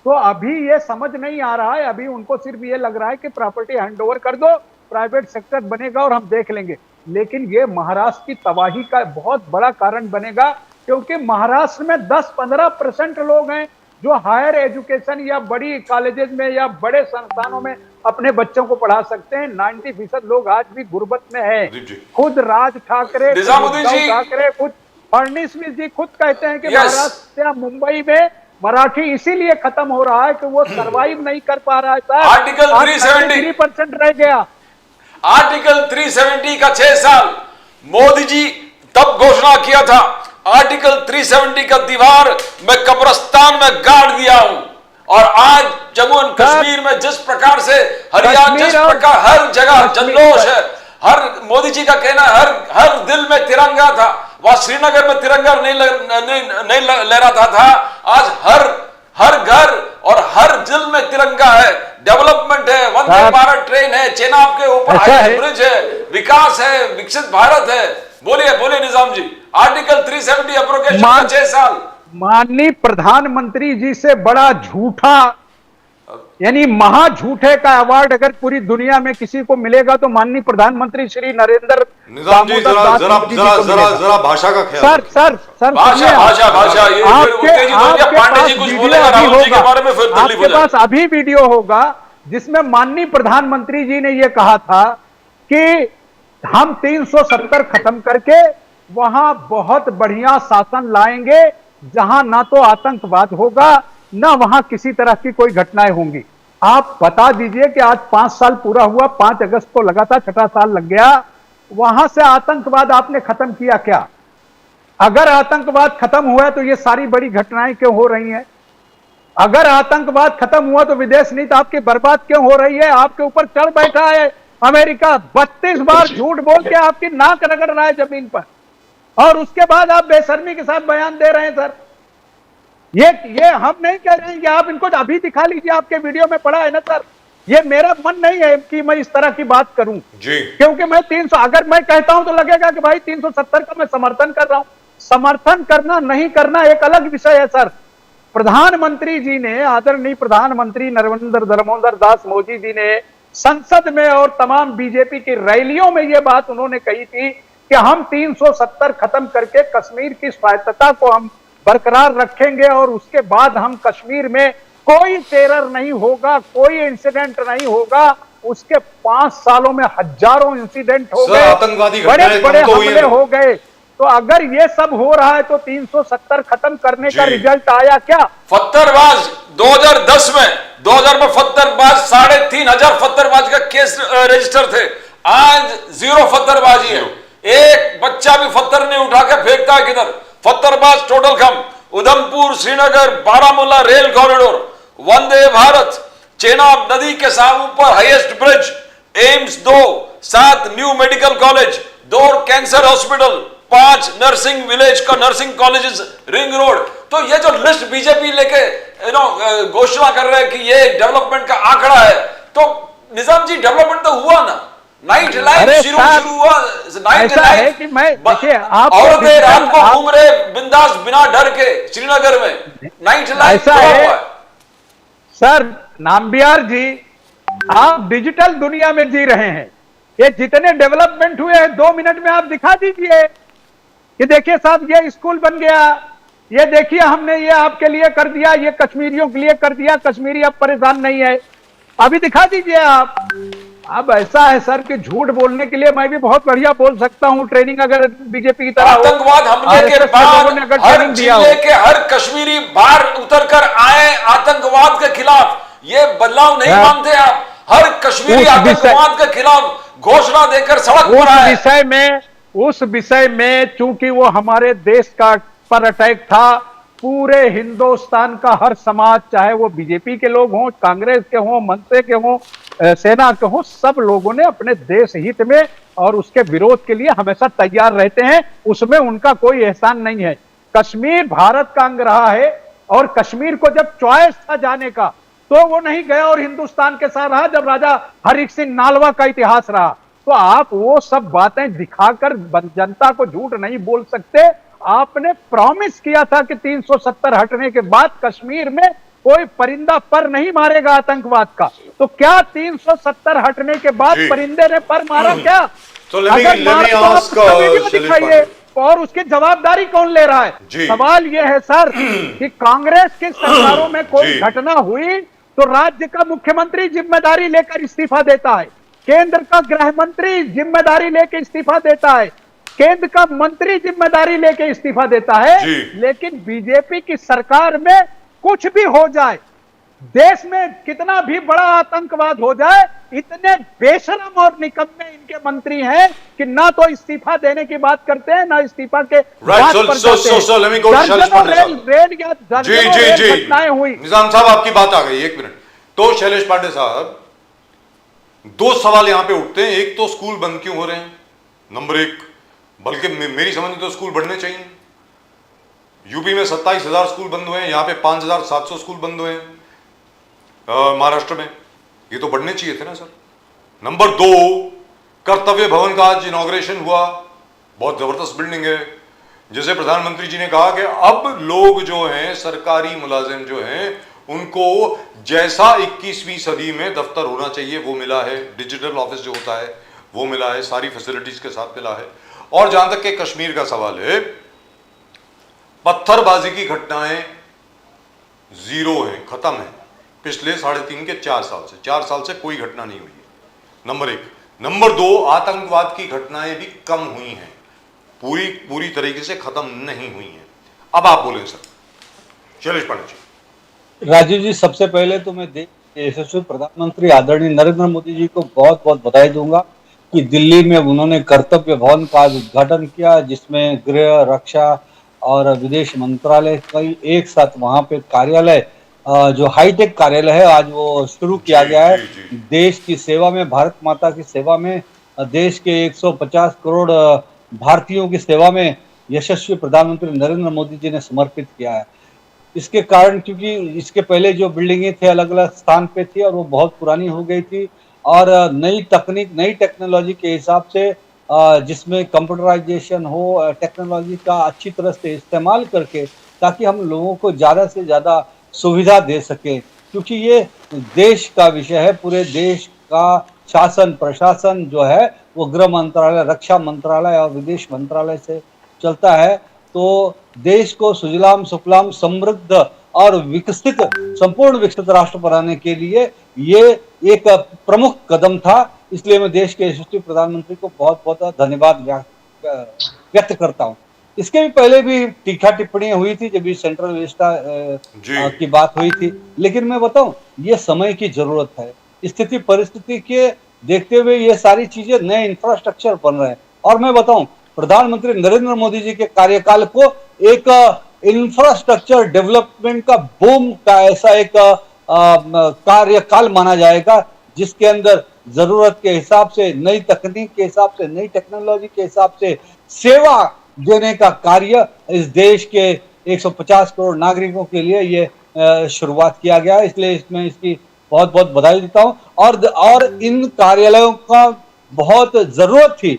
तो अभी ये समझ नहीं आ रहा है, अभी उनको सिर्फ ये लग रहा है कि प्रॉपर्टी हैंडओवर कर दो, प्राइवेट सेक्टर बनेगा और हम देख लेंगे। लेकिन ये महाराष्ट्र की तबाही का बहुत बड़ा कारण बनेगा, क्योंकि महाराष्ट्र में 10-15% लोग हैं जो हायर एजुकेशन या बड़ी कॉलेजेस में या बड़े संस्थानों में अपने बच्चों को पढ़ा सकते हैं। 90% लोग आज भी गुर्बत में है। खुद राज ठाकरे, खुद फडणवीस जी खुद कहते हैं कि महाराष्ट्र या मुंबई में मराठी इसीलिए खत्म हो रहा है कि वो सर्वाइव नहीं कर पा रहा है। सर, आर्टिकल 3% रह गया। आर्टिकल 370 का 6 साल मोदी जी तब घोषणा किया था। आर्टिकल 370 का दीवार मैं कब्रिस्तान में गाड़ दिया हूं, और आज जम्मू एंड कश्मीर में जिस प्रकार से हरियाणा, जिस प्रकार हर जगह जल्लोष है, हर मोदी जी का कहना हर दिल में तिरंगा था। वहां श्रीनगर में तिरंगा नहीं लहराता था, आज हर घर और हर दिल में तिरंगा है। डेवलपमेंट है, वंदे भारत ट्रेन है, चेनाब के ऊपर हाई ब्रिज है, विकास है, विकसित भारत है। बोलिए निजाम जी, आर्टिकल 370 एप्रोगेशन का 6 साल। माननीय प्रधानमंत्री जी से बड़ा झूठा, यानी महा झूठे का अवार्ड अगर पूरी दुनिया में किसी को मिलेगा तो माननीय प्रधानमंत्री श्री नरेंद्र निजाम जी, जरा भाषा का ख्याल। सर भाषा ये पांडे जी कुछ बोलेगा राहुल जी के बारे में, फिर आपके पास अभी वीडियो होगा जिसमें माननीय प्रधानमंत्री जी ने यह कहा था कि हम 370 खत्म करके वहां बहुत बढ़िया शासन लाएंगे, जहां ना तो आतंकवाद होगा ना वहां किसी तरह की कोई घटनाएं होंगी। आप बता दीजिए कि आज 5 साल पूरा हुआ, 5 अगस्त को लगा था, 6ठा साल लग गया। वहां से आतंकवाद आपने खत्म किया क्या? अगर आतंकवाद खत्म हुआ है तो ये सारी बड़ी घटनाएं क्यों हो रही हैं? अगर आतंकवाद खत्म हुआ तो विदेश नीति आपकी बर्बाद क्यों हो रही है? आपके ऊपर चढ़ बैठा है अमेरिका, 32 बार झूठ बोल के आपकी नाक रगड़ रहा है जमीन पर, और उसके बाद आप बेशर्मी के साथ बयान दे रहे हैं। सर, ये हम नहीं कह रहे हैं कि आप इनको अभी दिखा लीजिए, आपके वीडियो में पड़ा है ना सर। ये मेरा मन नहीं है कि मैं इस तरह की बात करूं जी, क्योंकि मैं 300 अगर मैं कहता हूं तो लगेगा कि भाई 370 का मैं समर्थन कर रहा हूं। समर्थन करना नहीं करना एक अलग विषय है सर। प्रधानमंत्री जी ने, आदरणीय प्रधानमंत्री नरेंद्र दामोदर दास मोदी जी ने संसद में और तमाम बीजेपी की रैलियों में यह बात उन्होंने कही थी कि हम 370 खत्म करके कश्मीर की स्वायत्तता को हम बरकरार रखेंगे और उसके बाद हम कश्मीर में कोई टेरर नहीं होगा, कोई इंसिडेंट नहीं होगा। उसके 5 सालों में हजारों इंसिडेंट हो सर, गए, आतंकवादी बड़े घटनाएं बड़े कम तो हुई हमले हैं। हो गए। तो अगर ये सब हो रहा है तो 370 खत्म करने का जी। रिजल्ट आया क्या? पत्थरबाज 2010 में 2000 में पत्थरबाज 3,500 पत्थरबाज का केस रजिस्टर थे। आज 0 पत्थरबाजी है। एक बच्चा भी पत्थर नहीं उठा के फेंकता है किधर। पत्थरबाज टोटल कम। उधमपुर श्रीनगर बारामूला रेल कॉरिडोर, वंदे भारत, चेनाब नदी के ऊपर highest bridge, AIIMS 2, 7 new medical college, 2 cancer hospital, 5 nursing village का नर्सिंग कॉलेजेस, रिंग रोड। तो ये जो लिस्ट बीजेपी लेके घोषणा कर रहे हैं कि ये डेवलपमेंट का आंकड़ा है, तो निजाम जी डेवलपमेंट तो हुआ ना। नाइट लाइफ शुरू हुआ। नाइट लाइफ कि मैं देखिए आप औरतें रात को घूम रहे बिंदास बिना डर के श्रीनगर में। नाइट लाइफ ऐसा हुआ है सर। नाम्बियार जी, आप डिजिटल दुनिया में जी रहे हैं। ये जितने डेवलपमेंट हुए हैं 2 मिनट में आप दिखा दीजिए कि देखिए साहब ये स्कूल बन गया, ये देखिए हमने ये आपके लिए कर दिया, ये कश्मीरियों के लिए कर दिया, कश्मीरी अब परेशान नहीं है। अभी दिखा दीजिए आप। अब ऐसा है सर कि झूठ बोलने के लिए मैं भी बहुत बढ़िया बोल सकता हूं। ट्रेनिंग अगर बीजेपी की तरह आतंकवाद हमले के बाद हर जिले के हर कश्मीरी बाहर उतर कर आए आतंकवाद के खिलाफ। ये बदलाव नहीं मानते आप? हर कश्मीरी आतंकवाद के खिलाफ घोषणा देकर सड़क पर आए। उस विषय में चूंकि वो हमारे देश का पर अटैक था, पूरे हिंदुस्तान का हर समाज, चाहे वो बीजेपी के लोग हों, कांग्रेस के हों, मनसे के हों, सेना के हों, सब लोगों ने अपने देश हित में और उसके विरोध के लिए हमेशा तैयार रहते हैं। उसमें उनका कोई एहसान नहीं है। कश्मीर भारत का अंग रहा है और कश्मीर को जब चॉइस था जाने का तो वो नहीं गया और हिंदुस्तान के साथ रहा जब राजा हरि सिंह नालवा का इतिहास रहा। तो आप वो सब बातें दिखाकर जनता को झूठ नहीं बोल सकते। आपने प्रॉमिस किया था कि 370 हटने के बाद कश्मीर में कोई परिंदा पर नहीं मारेगा आतंकवाद का। तो क्या 370 हटने के बाद परिंदे ने पर मारा क्या? अगर मारा तो आप उसका वीडियो दिखाइए और उसकी जवाबदारी कौन ले रहा है? सवाल यह है सर कि कांग्रेस की सरकारों में कोई घटना हुई तो राज्य का मुख्यमंत्री जिम्मेदारी लेकर इस्तीफा देता है, केंद्र का गृह मंत्री जिम्मेदारी लेकर इस्तीफा देता है, केंद्र का मंत्री जिम्मेदारी लेके इस्तीफा देता है। लेकिन बीजेपी की सरकार में कुछ भी हो जाए, देश में कितना भी बड़ा आतंकवाद हो जाए, इतने बेशरम और निकम्मे इनके मंत्री हैं कि ना तो इस्तीफा देने की बात करते हैं, ना इस्तीफा के बात पर घटनाएं हुई। निजाम साहब आपकी बात आ गई, 1 मिनट। तो शैलेश पांडे साहब, 2 सवाल यहां पे उठते हैं। एक तो स्कूल बंद क्यों हो रहे हैं, नंबर 1। बल्कि मेरी समझ में तो स्कूल बढ़ने चाहिए। यूपी में 27,000 स्कूल बंद हुए हैं, यहाँ पे 5,700 स्कूल बंद हुए हैं महाराष्ट्र में। ये तो बढ़ने चाहिए थे ना सर। नंबर 2, कर्तव्य भवन का आज इनॉग्रेशन हुआ, बहुत जबरदस्त बिल्डिंग है। जैसे प्रधानमंत्री जी ने कहा कि अब लोग जो हैं, सरकारी मुलाजिम जो हैं, उनको जैसा 21वीं सदी में दफ्तर होना चाहिए वो मिला है, डिजिटल ऑफिस जो होता है वो मिला है, सारी फैसिलिटीज के साथ मिला है। और जहां तक के कश्मीर का सवाल है, पत्थरबाजी की घटनाएं 0 है, खत्म है। पिछले 3.5 के 4 साल से 4 साल से कोई घटना नहीं हुई है, नंबर 1। नंबर 2, आतंकवाद की घटनाएं भी कम हुई हैं, पूरी तरीके से खत्म नहीं हुई हैं। अब आप बोलें सर, शैलेश पांडे जी। राजीव जी, सबसे पहले तो मैं यशस्वी प्रधानमंत्री आदरणीय नरेंद्र मोदी जी को बहुत बहुत बधाई दूंगा कि दिल्ली में उन्होंने कर्तव्य भवन का उद्घाटन किया, जिसमें गृह, रक्षा और विदेश मंत्रालय कई एक साथ वहां पे कार्यालय, जो हाईटेक कार्यालय है, आज वो शुरू किया गया है। देश की सेवा में, भारत माता की सेवा में, देश के 150 करोड़ भारतीयों की सेवा में यशस्वी प्रधानमंत्री नरेंद्र मोदी जी ने समर्पित किया है। इसके कारण, क्योंकि इसके पहले जो बिल्डिंगें थे अलग अलग स्थान पे थी और वो बहुत पुरानी हो गई थी, और नई तकनीक नई टेक्नोलॉजी के हिसाब से जिसमें कंप्यूटराइजेशन हो, टेक्नोलॉजी का अच्छी तरह से इस्तेमाल करके, ताकि हम लोगों को ज़्यादा से ज़्यादा सुविधा दे सकें, क्योंकि ये देश का विषय है। पूरे देश का शासन प्रशासन जो है वो गृह मंत्रालय, रक्षा मंत्रालय और विदेश मंत्रालय से चलता है। तो देश को सुजलाम सुफलाम समृद्ध और विकसित, संपूर्ण विकसित राष्ट्र बनाने के लिए ये एक प्रमुख कदम था। इसलिए मैं देश के यशस्वी प्रधानमंत्री को बहुत बहुत धन्यवाद व्यक्त करता हूँ। इसके भी पहले भी टीका टिप्पणियां हुई थी जब ये सेंट्रल विस्टा की बात हुई थी, लेकिन मैं बताऊं ये समय की जरूरत है। स्थिति परिस्थिति के देखते हुए ये सारी चीजें, नए इंफ्रास्ट्रक्चर बन रहे हैं। और मैं बताऊं प्रधानमंत्री नरेंद्र मोदी जी के कार्यकाल को एक इंफ्रास्ट्रक्चर डेवलपमेंट का बूम का ऐसा एक कार्यकाल माना जाएगा, जिसके अंदर जरूरत के हिसाब से, नई तकनीक के हिसाब से, नई टेक्नोलॉजी के हिसाब से सेवा देने का कार्य इस देश के 150 करोड़ नागरिकों के लिए ये शुरुआत किया गया है। इसलिए इसमें इसकी बहुत बहुत बधाई देता हूं। और इन कार्यालयों का बहुत जरूरत थी,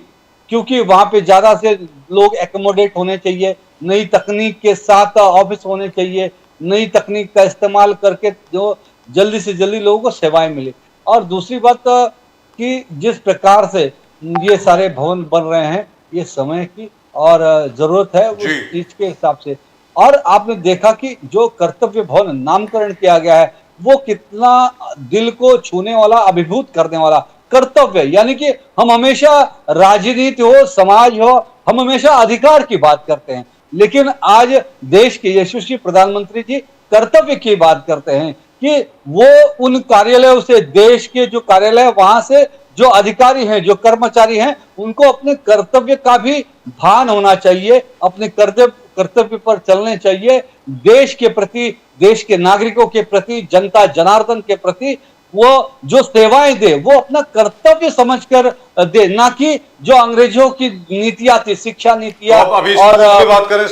क्योंकि वहां पे ज्यादा से लोग एकोमोडेट होने चाहिए, नई तकनीक के साथ ऑफिस होने चाहिए, नई तकनीक का इस्तेमाल करके जो जल्दी से जल्दी लोगों को सेवाएं मिले। और दूसरी बात कि जिस प्रकार से ये सारे भवन बन रहे हैं, ये समय की और जरूरत है उस चीज के हिसाब से। और आपने देखा कि जो कर्तव्य भवन नामकरण किया गया है वो कितना दिल को छूने वाला, अभिभूत करने वाला कर्तव्य, यानी कि हम हमेशा राजनीति हो, समाज हो, हम हमेशा अधिकार की बात करते हैं, लेकिन आज देश के यशस्वी प्रधानमंत्री जी कर्तव्य की बात करते हैं कि वो उन कार्यालयों से, देश के जो कार्यालय वहां से जो अधिकारी हैं, जो कर्मचारी हैं, उनको अपने कर्तव्य का भी भान होना चाहिए, अपने कर्तव्य पर चलने चाहिए, देश के प्रति, देश के नागरिकों के प्रति, जनता जनार्दन के प्रति वो जो सेवाएं दे वो अपना कर्तव्य समझकर दे, ना कि जो अंग्रेजों की नीतियां थी, शिक्षा नीतियां, और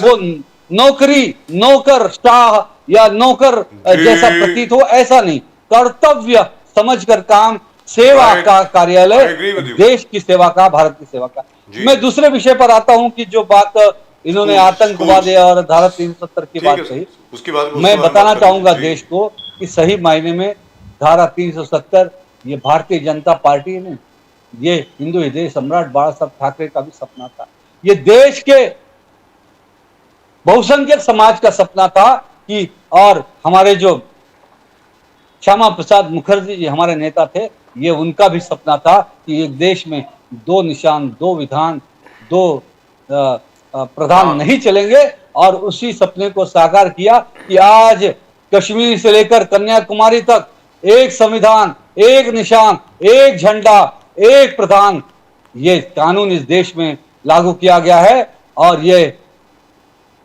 वो नौकरी, नौकर शाह या नौकर जैसा प्रतीत हो, ऐसा नहीं, कर्तव्य समझकर काम, सेवा का कार्यालय, देश की सेवा का, भारत की सेवा का। मैं दूसरे विषय पर आता हूं कि जो बात इन्होंने आतंकवाद और धारा 370 की बात कही, मैं बताना चाहूंगा देश को कि सही मायने में धारा 370 ये भारतीय जनता पार्टी ने, ये हिंदू हृदय सम्राट बाला साहब ठाकरे का भी सपना था, ये देश के बहुसंख्यक समाज का सपना था कि, और हमारे जो श्यामा प्रसाद मुखर्जी जी हमारे नेता थे, ये उनका भी सपना था कि एक देश में दो निशान, दो विधान, दो प्रधान नहीं चलेंगे, और उसी सपने को साकार किया कि आज कश्मीर से लेकर कन्याकुमारी तक एक संविधान, एक निशान, एक झंडा, एक प्रधान, ये कानून इस देश में लागू किया गया है। और ये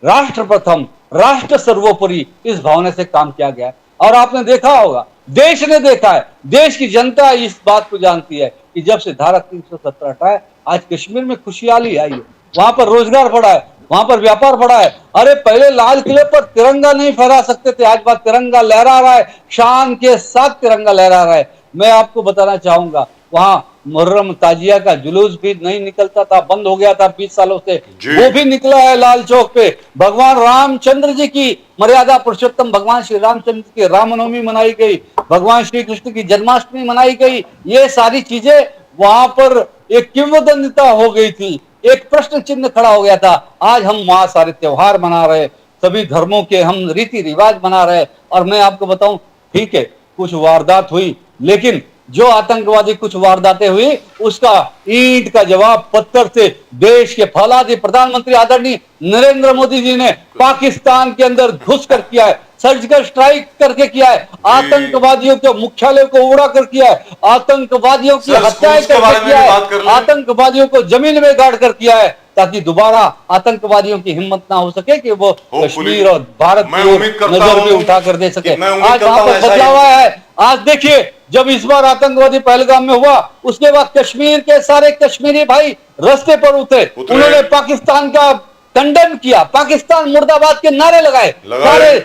राष्ट्र प्रथम, राष्ट्र सर्वोपरि, इस भावना से काम किया गया है। और आपने देखा होगा, देश ने देखा है, देश की जनता इस बात को जानती है कि जब से धारा 370 हटा है, आज कश्मीर में खुशहाली आई है, वहां पर रोजगार बढ़ा है, वहां पर व्यापार बढ़ा है। अरे पहले लाल किले पर तिरंगा नहीं फहरा सकते थे, आज बात तिरंगा लहरा रहा है, शान के साथ तिरंगा लहरा रहा है। मैं आपको बताना चाहूंगा, वहां मुहर्रम ताजिया का जुलूस भी नहीं निकलता था, बंद हो गया था 20 सालों से, वो भी निकला है लाल चौक पे। भगवान रामचंद्र जी की मर्यादा पुरुषोत्तम भगवान श्री रामचंद्र की रामनवमी मनाई गई, भगवान श्री कृष्ण की जन्माष्टमी मनाई गई। ये सारी चीजें वहां पर एक किंवदंतिता हो गई थी, एक प्रश्न चिन्ह खड़ा हो गया था। आज हम वहां सारे त्योहार मना रहे, सभी धर्मों के हम रीति रिवाज मना रहे। और मैं आपको बताऊं, ठीक है कुछ वारदात हुई, लेकिन जो आतंकवादी कुछ वारदातें हुई, उसका ईंट का जवाब पत्थर से देश के फौलादी प्रधानमंत्री आदरणीय नरेंद्र मोदी जी ने पाकिस्तान के अंदर घुसकर किया है, सर्जिकल स्ट्राइक करके किया है, आतंकवादियों के मुख्यालय को उड़ा कर किया है, आतंकवादियों की हत्याएं करके किया है, आतंकवादियों को जमीन में गाड़ कर किया है, ताकि दोबारा आतंकवादियों की हिम्मत ना हो सके कि वो कश्मीर और भारत की नजर भी उठा कर दे सके। आज वहां पर बदलाव आया है। आज देखिए, जब इस बार आतंकवादी पहलगाम में हुआ, उसके बाद कश्मीर के सारे कश्मीरी भाई रास्ते पर उतरे, उन्होंने पाकिस्तान का खंडन किया, पाकिस्तान मुर्दाबाद के नारे लगाए। सारे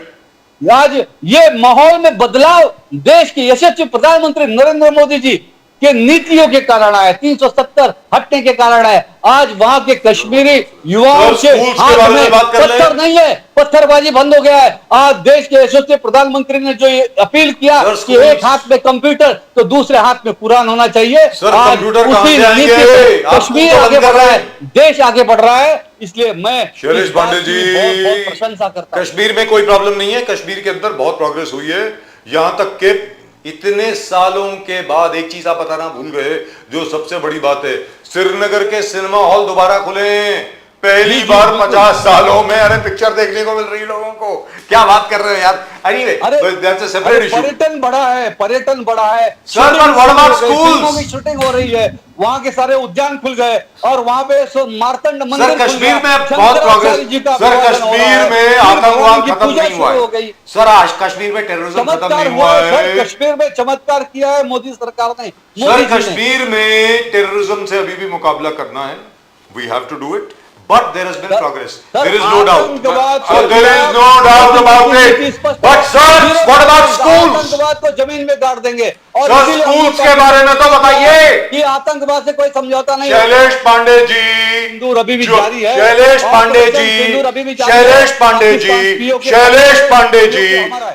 आज ये माहौल में बदलाव देश के यशस्वी प्रधानमंत्री नरेंद्र मोदी जी के नीतियों के कारण आया, 370 हटने के कारण है। आज वहां के कश्मीरी युवाओं के हाथ में पत्थर नहीं है, पत्थरबाजी बंद हो गया है। आज देश के यशस्वी प्रधानमंत्री ने जो ये अपील किया कि एक हाथ में कंप्यूटर तो दूसरे हाथ में कुरान होना चाहिए, आज उसी नीति से कश्मीर आगे बढ़ रहा है, देश आगे बढ़ रहा है। इसलिए मैं शैलेश पांडे जी बहुत प्रशंसा करता हूं। कश्मीर में कोई प्रॉब्लम नहीं है, कश्मीर के अंदर बहुत प्रोग्रेस हुई है। यहां तक के इतने सालों के बाद एक चीज आप बताना भूल गए, जो सबसे बड़ी बात है, श्रीनगर के सिनेमा हॉल दोबारा खुले हैं। पहली बार 50 सालों में अरे पिक्चर देखने को मिल रही है लोगों को। क्या बात कर रहे हो यार। पर्यटन बढ़ा है, पर्यटन बढ़ा है। सर, फिल्मों की शूटिंग हो रही है, वहाँ के सारे उद्यान खुल गए और वहाँ पे मार्तंड मंदिर सर कश्मीर में बहुत प्रोग्रेस। सर कश्मीर में आतंकवाद खत्म नहीं हुआ है। सर आज कश्मीर में टेररिज्म खत्म नहीं हुआ है। कश्मीर में चमत्कार किया है मोदी सरकार ने। सर कश्मीर में टेररिज्म से अभी भी मुकाबला करना है। We have to do it, but there has been progress. There is no doubt. So there is no doubt about it. But sir, what about schools? आतंकवाद को जमीन में गाड़ देंगे। और सर स्कूल्स के बारे में तो बताइए कि आतंकवाद से कोई समझौता नहीं। शैलेश पांडे जी, सिंदूर अभी भी जारी है। शैलेश पांडे जी, शैलेश पांडे जी, शैलेश पांडे जी,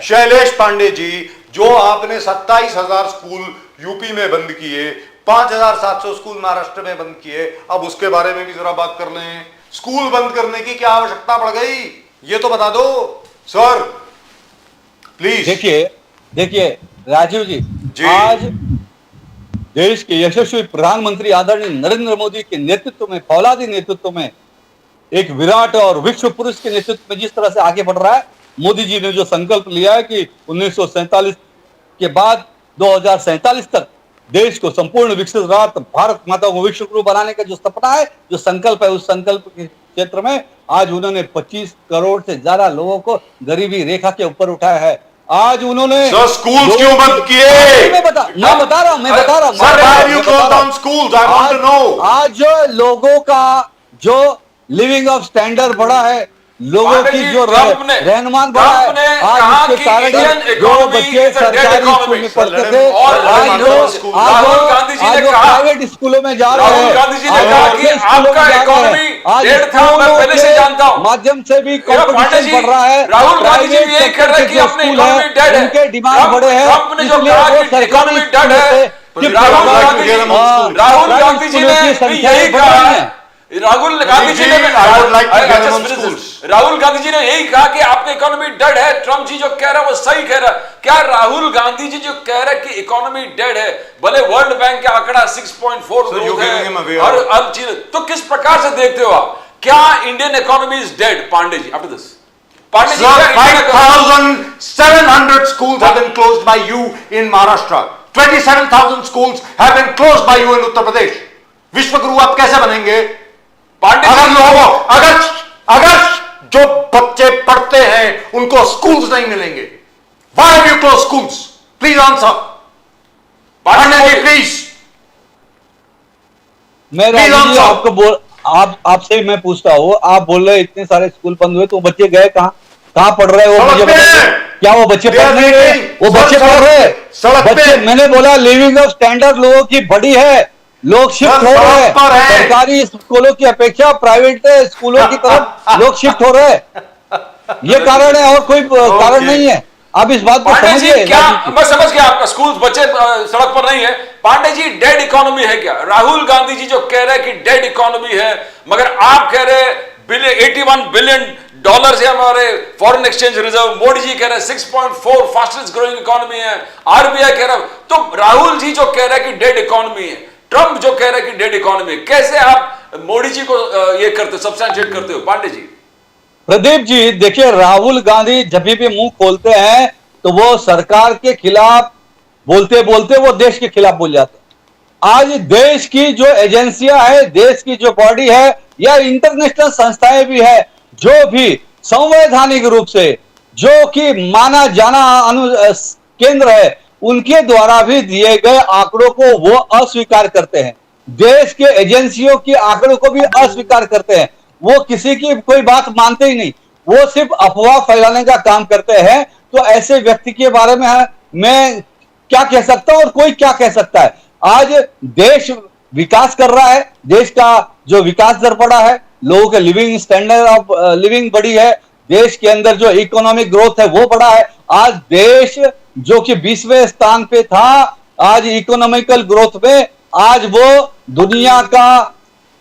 शैलेश पांडे जी, जो आपने 27,000 स्कूल यूपी में बंद किए, 5,700 स्कूल महाराष्ट्र में बंद किए, अब उसके बारे में भी जरा बात कर लें। स्कूल बंद करने की क्या आवश्यकता पड़ गई, ये तो बता दो सर प्लीज। देखिए राजीव जी, आज देश के यशस्वी प्रधानमंत्री आदरणीय नरेंद्र मोदी के नेतृत्व में, फौलादी नेतृत्व में, एक विराट और विश्व पुरुष के नेतृत्व में जिस तरह से आगे बढ़ रहा है, मोदी जी ने जो संकल्प लिया है कि 1947 के बाद 2047 तक देश को संपूर्ण विकसित राष्ट्र, भारत माता को विश्व गुरु बनाने का जो सपना है, जो संकल्प है, उस संकल्प के क्षेत्र में आज उन्होंने 25 करोड़ से ज्यादा लोगों को गरीबी रेखा के ऊपर उठाया है। आज उन्होंने स्कूल क्यों बंद किए? मैं बता रहा हूं। आज जो लोगों का जो लिविंग ऑफ स्टैंडर्ड बढ़ा है, लोगों की जो रहनुमान बढ़ा है, आज उसके कारण जो बच्चे सरकारी स्कूल में पढ़ते थे, आज वो प्राइवेट स्कूलों में जा रहे हैं। माध्यम से भी कॉम्पिटिशन बढ़ रहा है। प्राइवेट सेक्टर के जो स्कूल है उनके डिमांड बढ़े हैं, इसलिए वो सरकारी राहुल गांधी जी ने यही कहा है। राहुल गांधी जी ने यही कहा कि आपकी इकोनॉमी डेड है। ट्रम्प जी जो कह रहा है वो सही कह रहा है। क्या राहुल गांधी जी जो कह रहे हैं कि इकोनॉमी डेड है, भले वर्ल्ड बैंक का आंकड़ा 6.4 ग्रोथ है और अब चीज, तो किस प्रकार से देखते हो आप? क्या Indian economy is dead? Pandey ji after this, Pandey ji, 5,700 schools have been closed by you in Maharashtra. 27,000 schools have been closed by you in Uttar Pradesh. विश्वगुरु आप कैसे बनेंगे? अगर लोगों अगर जो बच्चे पढ़ते हैं उनको स्कूल्स नहीं मिलेंगे, why have you closed schools? Please answer. Pandey ji please. मैं आपको आपसे मैं पूछता हूँ, आप बोल रहे इतने सारे स्कूल बंद हुए, तो बच्चे गए कहाँ पढ़ रहे हो? मुझे क्या वो बच्चे पढ़ नहीं रहे? वो बच्चे पढ़ रहे बच्चे, मैंने बोला लिविंग ऑफ स्टैंडर्ड लोगों की बड़ी है, लोग शिफ्ट हो रहे हैं सरकारी स्कूलों की अपेक्षा प्राइवेट स्कूलों की तरफ लोग शिफ्ट हो रहे हैं। ये कारण है और कोई कारण नहीं है। आप इस बात को समझिए। क्या मैं समझ गया आपका, स्कूल बच्चे सड़क पर नहीं है। पांडे जी डेड इकोनॉमी है क्या? राहुल गांधी जी जो कह रहे हैं कि डेड इकोनॉमी है, मगर आप कह रहे हैं 81 बिलियन डॉलर से हमारे foreign exchange reserve, Modi ji कह रहे हैं 6.4 फास्टेस्ट ग्रोइंग इकोनॉमी है, आरबीआई कह रहा है। तो राहुल जी जो कह रहे हैं कि डेड इकोनॉमी है, ट्रंप जो कह रहे हैं कि डेड इकोनॉमी, कैसे आप मोदी जी को ये करते, सब्सटेंशिएट करते हो? पांडे जी, प्रदीप जी, देखिए राहुल गांधी जब भी मुंह खोलते हैं तो वो सरकार के खिलाफ बोलते बोलते वो देश के खिलाफ बोल जाते हैं। आज देश की जो एजेंसियां है, देश की जो बॉडी है या इंटरनेशनल संस्थाएं भी है, जो भी संवैधानिक रूप से जो कि माना जाना केंद्र है, उनके द्वारा भी दिए गए आंकड़ों को वो अस्वीकार करते हैं। देश के एजेंसियों के आंकड़ों को भी अस्वीकार करते हैं। वो किसी की कोई बात मानते ही नहीं, वो सिर्फ अफवाह फैलाने का काम करते हैं। तो ऐसे व्यक्ति के बारे में मैं क्या कह सकता हूं और कोई क्या कह सकता है। आज देश विकास कर रहा है, देश का जो विकास दर बढ़ा है, लोगों के लिविंग स्टैंडर्ड ऑफ लिविंग बढ़ी है, देश के अंदर जो इकोनॉमिक ग्रोथ है वो बढ़ा है। आज देश जो कि 20वें स्थान पे था, आज इकोनॉमिकल ग्रोथ में आज वो दुनिया का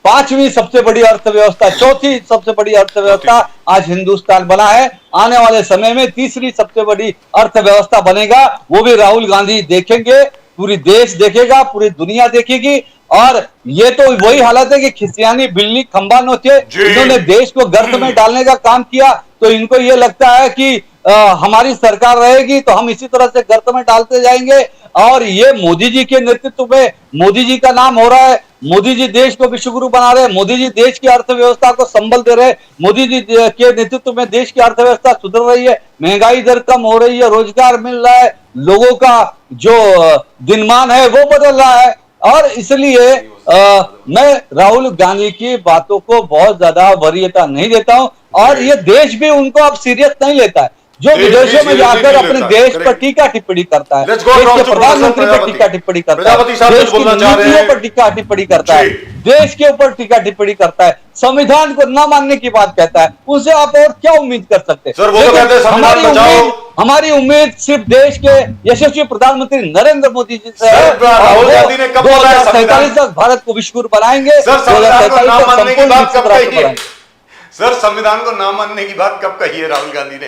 5वीं सबसे बड़ी अर्थव्यवस्था, 4थी सबसे बड़ी अर्थव्यवस्था आज हिंदुस्तान बना है। आने वाले समय में 3री सबसे बड़ी अर्थव्यवस्था बनेगा, वो भी राहुल गांधी देखेंगे, पूरी देश देखेगा, पूरी दुनिया देखेगी। और ये तो वही हालत है कि खिसियानी बिल्ली खंबा नोचे, इन्होंने देश को गर्त में डालने का काम किया, तो इनको ये लगता है कि हमारी सरकार रहेगी तो हम इसी तरह से गर्त में डालते जाएंगे। और ये मोदी जी के नेतृत्व में, मोदी जी का नाम हो रहा है, मोदी जी देश को विश्वगुरु बना रहे हैं, मोदी जी देश की अर्थव्यवस्था को संबल दे रहे हैं, मोदी जी के नेतृत्व में देश की अर्थव्यवस्था सुधर रही है, महंगाई दर कम हो रही है, रोजगार मिल रहा है, लोगों का जो दिनमान है वो बदल रहा है। और इसलिए मैं राहुल गांधी की बातों को बहुत ज्यादा वरीयता नहीं देता हूं, और ये देश भी उनको अब सीरियस नहीं लेता है। जो विदेशों में जाकर अपने देश पर टीका टिप्पणी करता है, देश के प्रधानमंत्री पर टीका टिप्पणी करता है, देश की नीतियों पर टीका टिप्पणी करता है, देश के ऊपर टीका टिप्पणी करता है, संविधान को न मानने की बात कहता है, उनसे आप और क्या उम्मीद कर सकते हैं? हमारी उम्मीद सिर्फ देश के यशस्वी प्रधानमंत्री नरेंद्र मोदी जी से है। 2047 तक भारत को विश्वगुरु बनाएंगे, 2047 तक संपूर्ण विकसित राष्ट्र बनाएंगे। सर, संविधान को ना मानने की बात कब कही है राहुल गांधी ने?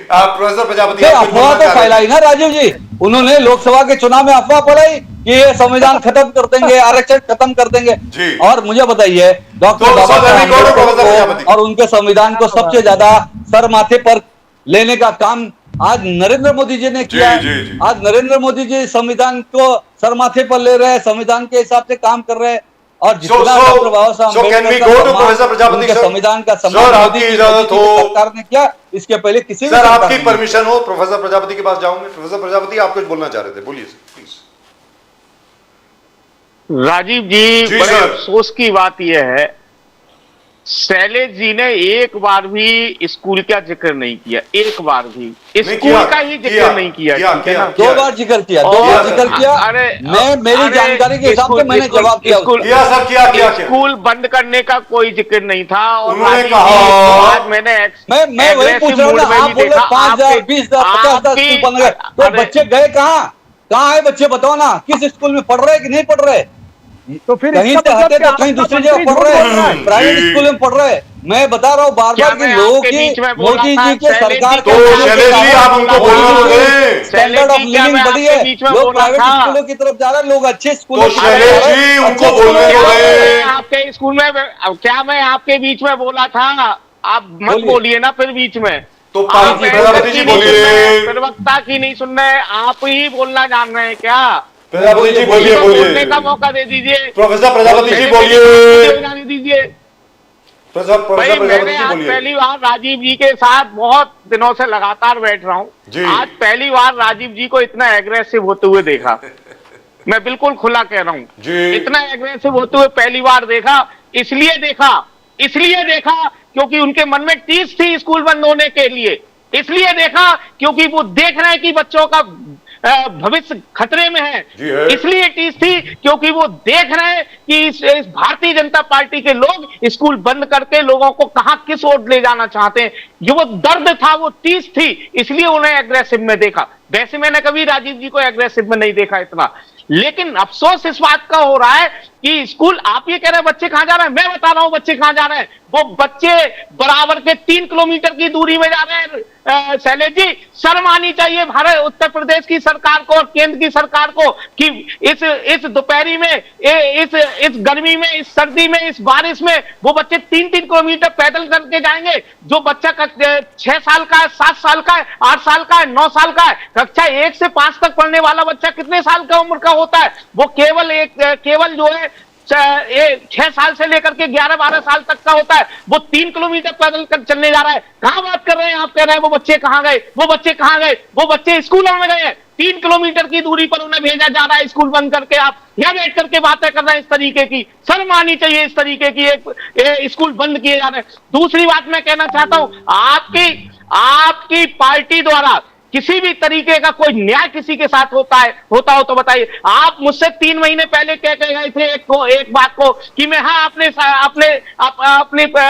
प्रोफेसर प्रजापति, अफवाह तो फैलाई ना राजीव जी, उन्होंने लोकसभा के चुनाव में अफवाह फैलाई कि ये संविधान खत्म कर देंगे, आरक्षण खत्म कर देंगे। और मुझे बताइए, डॉक्टर बाबा साहब अम्बेडकर और उनके संविधान को सबसे ज्यादा सर माथे पर लेने का काम आज नरेंद्र मोदी जी ने किया है। आज नरेंद्र मोदी जी संविधान को सर माथे पर ले रहे हैं, संविधान के हिसाब से काम कर रहे हैं। और जितना डॉक्टर बाबा साहब अम्बेडकर संविधान का सम्मान सरकार ने किया, इसके पहले किसी सर आपकी परमिशन हो प्रोफेसर प्रजापति के पास जाऊंगे। प्रोफेसर प्रजापति, आप कुछ बोलना चाह रहे थे, बोलिए प्लीज। राजीव जी, बड़े अफसोस की बात यह है, शैलेश जी ने एक बार भी स्कूल का जिक्र नहीं किया, एक बार भी स्कूल का ही जिक्र नहीं किया। 2 बार जिक्र किया, 2 बार जिक्र किया। मैं मेरी जानकारी के हिसाब से मैंने जवाब दिया। स्कूल बंद करने का कोई जिक्र नहीं था। और उन्होंने कहा, आज मैं वही पूछ रहा हूँ, आप बोले 5,000, 20,000, 50,000 स्कूल बन गए, तो बच्चे गए कहाँ है बच्चे? बताओ ना, किस स्कूल में पढ़ रहे कि नहीं पढ़ रहे? तो फिर कहीं से हटे तो कहीं दूसरी जगह पढ़ रहे हैं, प्राइवेट स्कूल में पढ़ रहे हैं। मैं बता रहा हूँ बार बार कि लोगों की मोदी जी के सरकार के स्टैंडर्ड ऑफ लिविंग बढ़ी है, लोग प्राइवेट स्कूलों की तरफ जा रहे हैं, लोग अच्छे स्कूलों आपके स्कूल में। क्या मैं आपके बीच में बोला था? आप मत बोलिए ना फिर बीच में। तो प्रवक्ता की नहीं सुन रहे, आप ही बोलना जान रहे हैं क्या? प्रजापति जी बोलिए, बोलने का मौका दे दीजिए। प्रोफेसर प्रजापति जी बोलिए, दीजिए। भाई मैंने आज पहली बार राजीव जी के साथ बहुत दिनों से लगातार बैठ रहा हूँ, आज पहली बार राजीव जी को इतना एग्रेसिव होते हुए देखा। मैं बिल्कुल खुला कह रहा हूँ, इतना एग्रेसिव होते हुए पहली बार देखा। इसलिए देखा क्योंकि उनके मन में टीस थी स्कूल बंद होने के लिए। इसलिए देखा क्योंकि वो देख रहे हैं कि बच्चों का भविष्य खतरे में है। इसलिए टीस थी क्योंकि वो देख रहे हैं कि इस भारतीय जनता पार्टी के लोग स्कूल बंद करके लोगों को कहां किस ओर ले जाना चाहते हैं। ये वो दर्द था, वो टीस थी, इसलिए उन्हें एग्रेसिव में देखा। वैसे मैंने कभी राजीव जी को एग्रेसिव में नहीं देखा इतना। लेकिन अफसोस इस बात का हो रहा है कि स्कूल, आप ये कह रहे हैं बच्चे कहां जा रहे हैं, मैं बता रहा हूं बच्चे कहां जा रहे हैं। वो बच्चे बराबर के 3 किलोमीटर की दूरी में जा रहे हैं। शैलेश जी, शर्म आनी चाहिए भारत, उत्तर प्रदेश की सरकार को और केंद्र की सरकार को कि इस दोपहरी में, इस गर्मी में, इस सर्दी में, इस बारिश में वो बच्चे 3-3 किलोमीटर पैदल करके जाएंगे। जो बच्चा 6 साल का है, 7 साल का है, 8 साल का है, 9 साल का है, कक्षा 1 से 5 तक पढ़ने वाला बच्चा कितने साल का उम्र का होता है? वो केवल जो है 6 साल से लेकर के 11-12 साल तक का होता है। वो 3 किलोमीटर पैदल कर चलने जा रहा है। कहां बात कर रहे हैं आप? कह रहे हैं वो बच्चे कहां गए, वो बच्चे कहां गए? वो बच्चे स्कूलों में गए हैं। 3 किलोमीटर की दूरी पर उन्हें भेजा जा रहा है स्कूल बंद करके। आप यहां बैठ करके बातें कर रहे हैं इस तरीके की। शर्म आनी चाहिए इस तरीके की। एक स्कूल बंद किए जा रहे हैं। दूसरी बात मैं कहना चाहता हूं, आपकी पार्टी द्वारा किसी भी तरीके का कोई न्याय किसी के साथ होता हो तो बताइए। आप मुझसे 3 महीने पहले कह के गए थे एक बात को कि मैं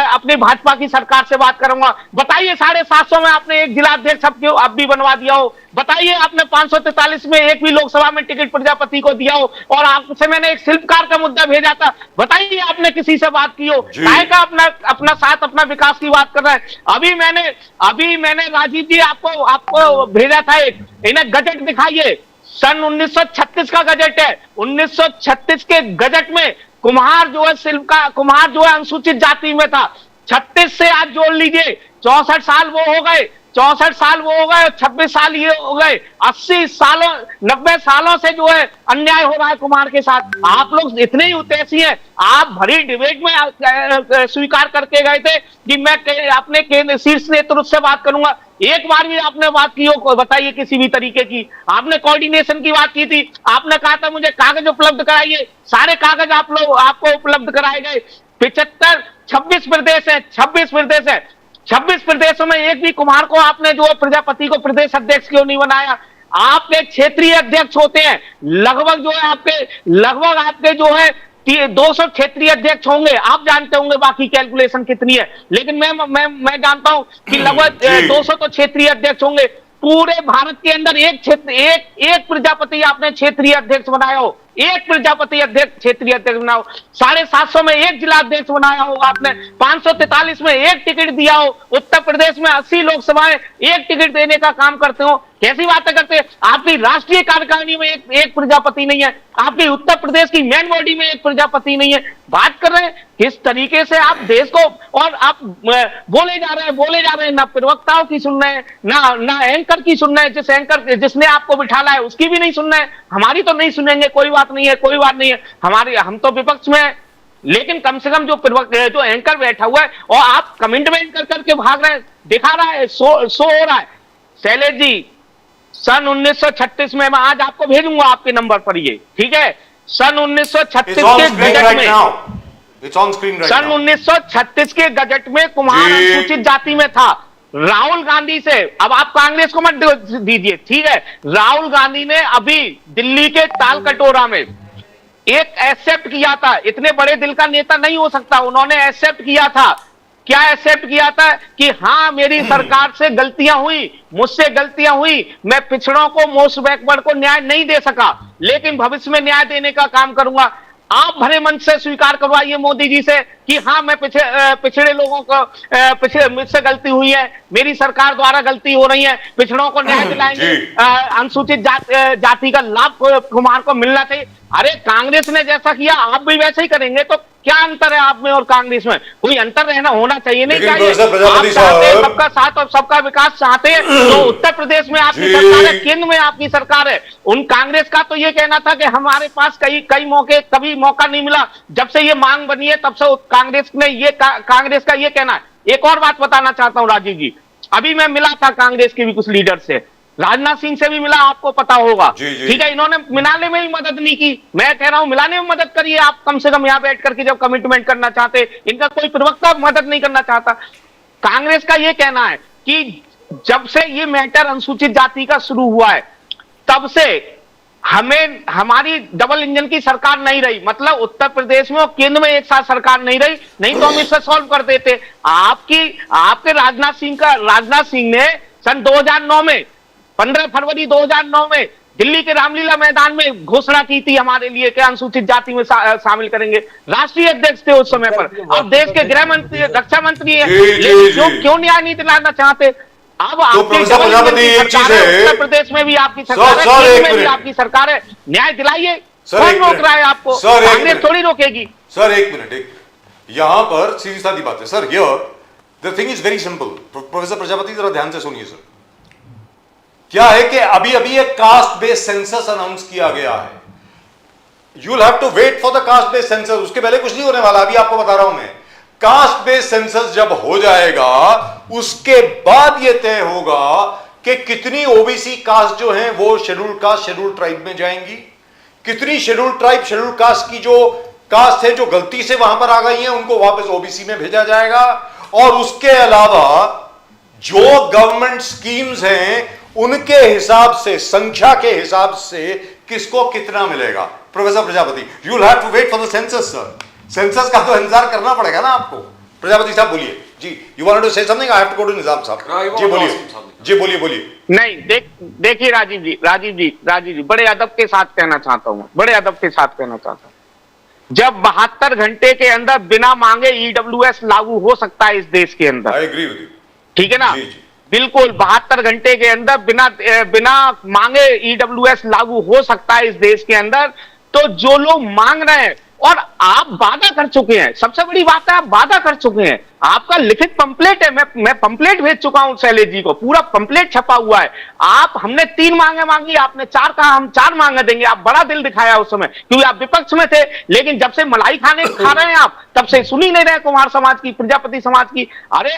अपने भाजपा की सरकार से बात करूंगा। बताइए 750 में आपने एक जिलाध्यक्ष अब भी बनवा दिया हो। बताइए आपने 543 में एक भी लोकसभा में टिकट प्रजापति को दिया हो, और आपसे मैंने एक शिल्पकार का मुद्दा भेजा था। बताइए आपने किसी से बात की हो? काहे का अपना साथ, अपना विकास की बात कर रहा है। अभी मैंने राजीव जी आपको भेजा था इन्हें गजट दिखाइए। सन 1936 का गजट है। 1936 के गजट में कुम्हार जो है अनुसूचित जाति में था। 36 से आज जोड़ लीजिए 64 साल वो हो गए, 26 साल ये हो गए। 90 सालों से जो है अन्याय हो रहा है कुमार के साथ। आप लोग इतने ही उद्देश्य हैं। आप भरी डिबेट में स्वीकार करके गए थे कि मैं अपने केंद्र शीर्ष नेतृत्व से बात करूंगा। एक बार भी आपने बात की हो? बताइए किसी भी तरीके की। आपने कोऑर्डिनेशन की बात की थी। आपने कहा था मुझे कागज उपलब्ध कराइए। सारे कागज आपको उपलब्ध कराए गए। 26 प्रदेश है, 26 प्रदेशों में एक भी कुम्हार को आपने जो प्रजापति को प्रदेश अध्यक्ष क्यों नहीं बनाया? आप एक क्षेत्रीय अध्यक्ष होते हैं। लगभग आपके जो है 200 क्षेत्रीय अध्यक्ष होंगे। आप जानते होंगे बाकी कैलकुलेशन कितनी है, लेकिन मैं जानता हूं कि लगभग 200 तो क्षेत्रीय अध्यक्ष होंगे। पूरे भारत के अंदर एक प्रजापति आपने क्षेत्रीय अध्यक्ष बनाया हो, एक प्रजापति अध्यक्ष क्षेत्रीय अध्यक्ष बनाओ। 750 में एक जिला अध्यक्ष बनाया हो आपने। 543 में एक टिकट दिया हो। उत्तर प्रदेश में 80 लोकसभाएं एक टिकट देने का काम करते हो। कैसी बातें करते हैं? आपकी राष्ट्रीय कार्यकारिणी में एक प्रजापति नहीं है। आपकी उत्तर प्रदेश की मेन बॉडी में एक प्रजापति नहीं है। बात कर रहे हैं किस तरीके से आप देश को, और आप बोले जा रहे हैं। ना प्रवक्ताओं की सुन रहे हैं, ना एंकर की सुन रहे हैं। जिसने आपको बिठाला है उसकी भी नहीं सुन रहे हैं। हमारी तो नहीं सुनेंगे, कोई बात नहीं है। हम तो विपक्ष में हैं, लेकिन कम से कम जो एंकर बैठा हुआ है और आप कमिटमेंट करके भाग रहे हैं, दिखा रहा है, शो हो रहा है। शैलेश जी, सन 1936 में, मैं आज आपको भेजूंगा आपके नंबर पर ये, ठीक है। सन 1936 के गजट में, सन 1936 के गजट में कुम्हार अनुसूचित जाति में था। राहुल गांधी से, अब आप कांग्रेस को मत दीजिए, ठीक है। राहुल गांधी ने अभी दिल्ली के ताल कटोरा में एक एक्सेप्ट किया था। इतने बड़े दिल का नेता नहीं हो सकता, उन्होंने एक्सेप्ट किया था। क्या एक्सेप्ट किया था? कि हाँ, मेरी सरकार से गलतियां हुई, मुझसे गलतियां हुई, मैं पिछड़ों को, मोस्ट बैकवर्ड को न्याय नहीं दे सका, लेकिन भविष्य में न्याय देने का काम करूंगा। आप भरे मन से स्वीकार करवाइए मोदी जी से कि हाँ, मैं पिछड़े लोगों को, मुझसे गलती हुई है, मेरी सरकार द्वारा गलती हो रही है, पिछड़ों को न्याय दिलाएंगे, अनुसूचित जाति का लाभ कुमार को मिलना चाहिए। अरे कांग्रेस ने जैसा किया आप भी वैसे ही करेंगे, तो क्या अंतर है आप में और कांग्रेस में? कोई अंतर होना चाहिए नहीं चाहिए। आप चाहते हैं सबका साथ और सबका विकास चाहते हैं, तो उत्तर प्रदेश में आपकी सरकार है, केंद्र में आपकी सरकार है। उन कांग्रेस का तो ये कहना था कि हमारे पास कभी मौका नहीं मिला। जब से ये मांग बनी है तब से कांग्रेस का ये कहना है। एक और बात बताना चाहता हूं राजीव जी, अभी मैं मिला था कांग्रेस के भी कुछ लीडर से, राजनाथ सिंह से भी मिला, आपको पता होगा, ठीक है। इन्होंने मिलाने में ही मदद नहीं की। मैं कह रहा हूं मिलाने में मदद करिए आप, कम से कम यहां बैठ करके जब कमिटमेंट करना चाहते। इनका कोई प्रवक्ता मदद नहीं करना चाहता। कांग्रेस का यह कहना है कि जब से ये मैटर अनुसूचित जाति का शुरू हुआ है, तब से हमारी डबल इंजन की सरकार नहीं रही। मतलब उत्तर प्रदेश में और केंद्र में एक साथ सरकार नहीं रही, नहीं तो हम इससे सॉल्व कर देते। आपके राजनाथ सिंह ने सन 2009 में, 15 फरवरी 2009 में दिल्ली के रामलीला मैदान में घोषणा की थी हमारे लिए कि अनुसूचित जाति में शामिल करेंगे। राष्ट्रीय अध्यक्ष थे उस समय पर। अब देश के गृह मंत्री, रक्षा मंत्री है, लेकिन क्यों न्याय नहीं दिलाना चाहते? अब आपकी उत्तर प्रदेश में भी आपकी सरकार है, केंद्र में भी आपकी सरकार है, न्याय दिलाइए। कौन रोक रहा है आपको? कांग्रेस थोड़ी रोकेगी। सर एक मिनट, यहां पर सीधी सादी बात है sir. Here the thing is very simple. Professor Prajapati जरा ध्यान से सुनिए सर। क्या है कि अभी एक कास्ट बेस्ड सेंसस अनाउंस किया गया है। You will have to wait for the caste based census. उसके पहले कुछ नहीं होने वाला, अभी आपको बता रहा हूं मैं। कास्ट बेस्ड सेंसस जब हो जाएगा, उसके बाद यह तय होगा कि कितनी ओबीसी कास्ट जो है वो शेड्यूल कास्ट, शेड्यूल ट्राइब में जाएंगी, कितनी शेड्यूल ट्राइब, शेड्यूल कास्ट की जो कास्ट है जो गलती से वहां पर आ गई है, उनको वापस ओबीसी में भेजा जाएगा। और उसके अलावा जो गवर्नमेंट स्कीम्स हैं उनके हिसाब से, संख्या के हिसाब से किसको कितना मिलेगा? Professor Prajapati, you will have to wait for the census sir. Census का तो इंतजार करना पड़ेगा ना आपको। प्रजापति साहब बोलिए जी, you want to say something? I have to go to Nizam साहब। जी बोलिए, जी बोलिए, बोलिए। नहीं, देखिए राजीव जी बड़े अदब के साथ कहना चाहता हूं, बड़े अदब के साथ कहना चाहता हूं। जब 72 घंटे के अंदर बिना मांगे ईडब्ल्यूएस लागू हो सकता है इस देश के अंदर, आई एग्री विद यू, ठीक है ना? जी, जी। बिल्कुल 72 घंटे के अंदर बिना मांगे ईडब्ल्यूएस लागू हो सकता है इस देश के अंदर। तो जो लोग मांग रहे हैं और आप वादा कर चुके हैं, सबसे बड़ी बात है आप वादा कर चुके हैं, आपका लिखित पंपलेट है, मैं पंपलेट भेज चुका हूं शैलेश जी को, पूरा पंपलेट छपा हुआ है। हमने 3 मांगे मांगी, आपने 4 कहा, हम 4 मांगे देंगे। आप बड़ा दिल दिखाया उस समय क्योंकि आप विपक्ष में थे, लेकिन जब से मलाई खा रहे हैं आप, तब से सुन ही नहीं रहे कुमार समाज की, प्रजापति समाज की। अरे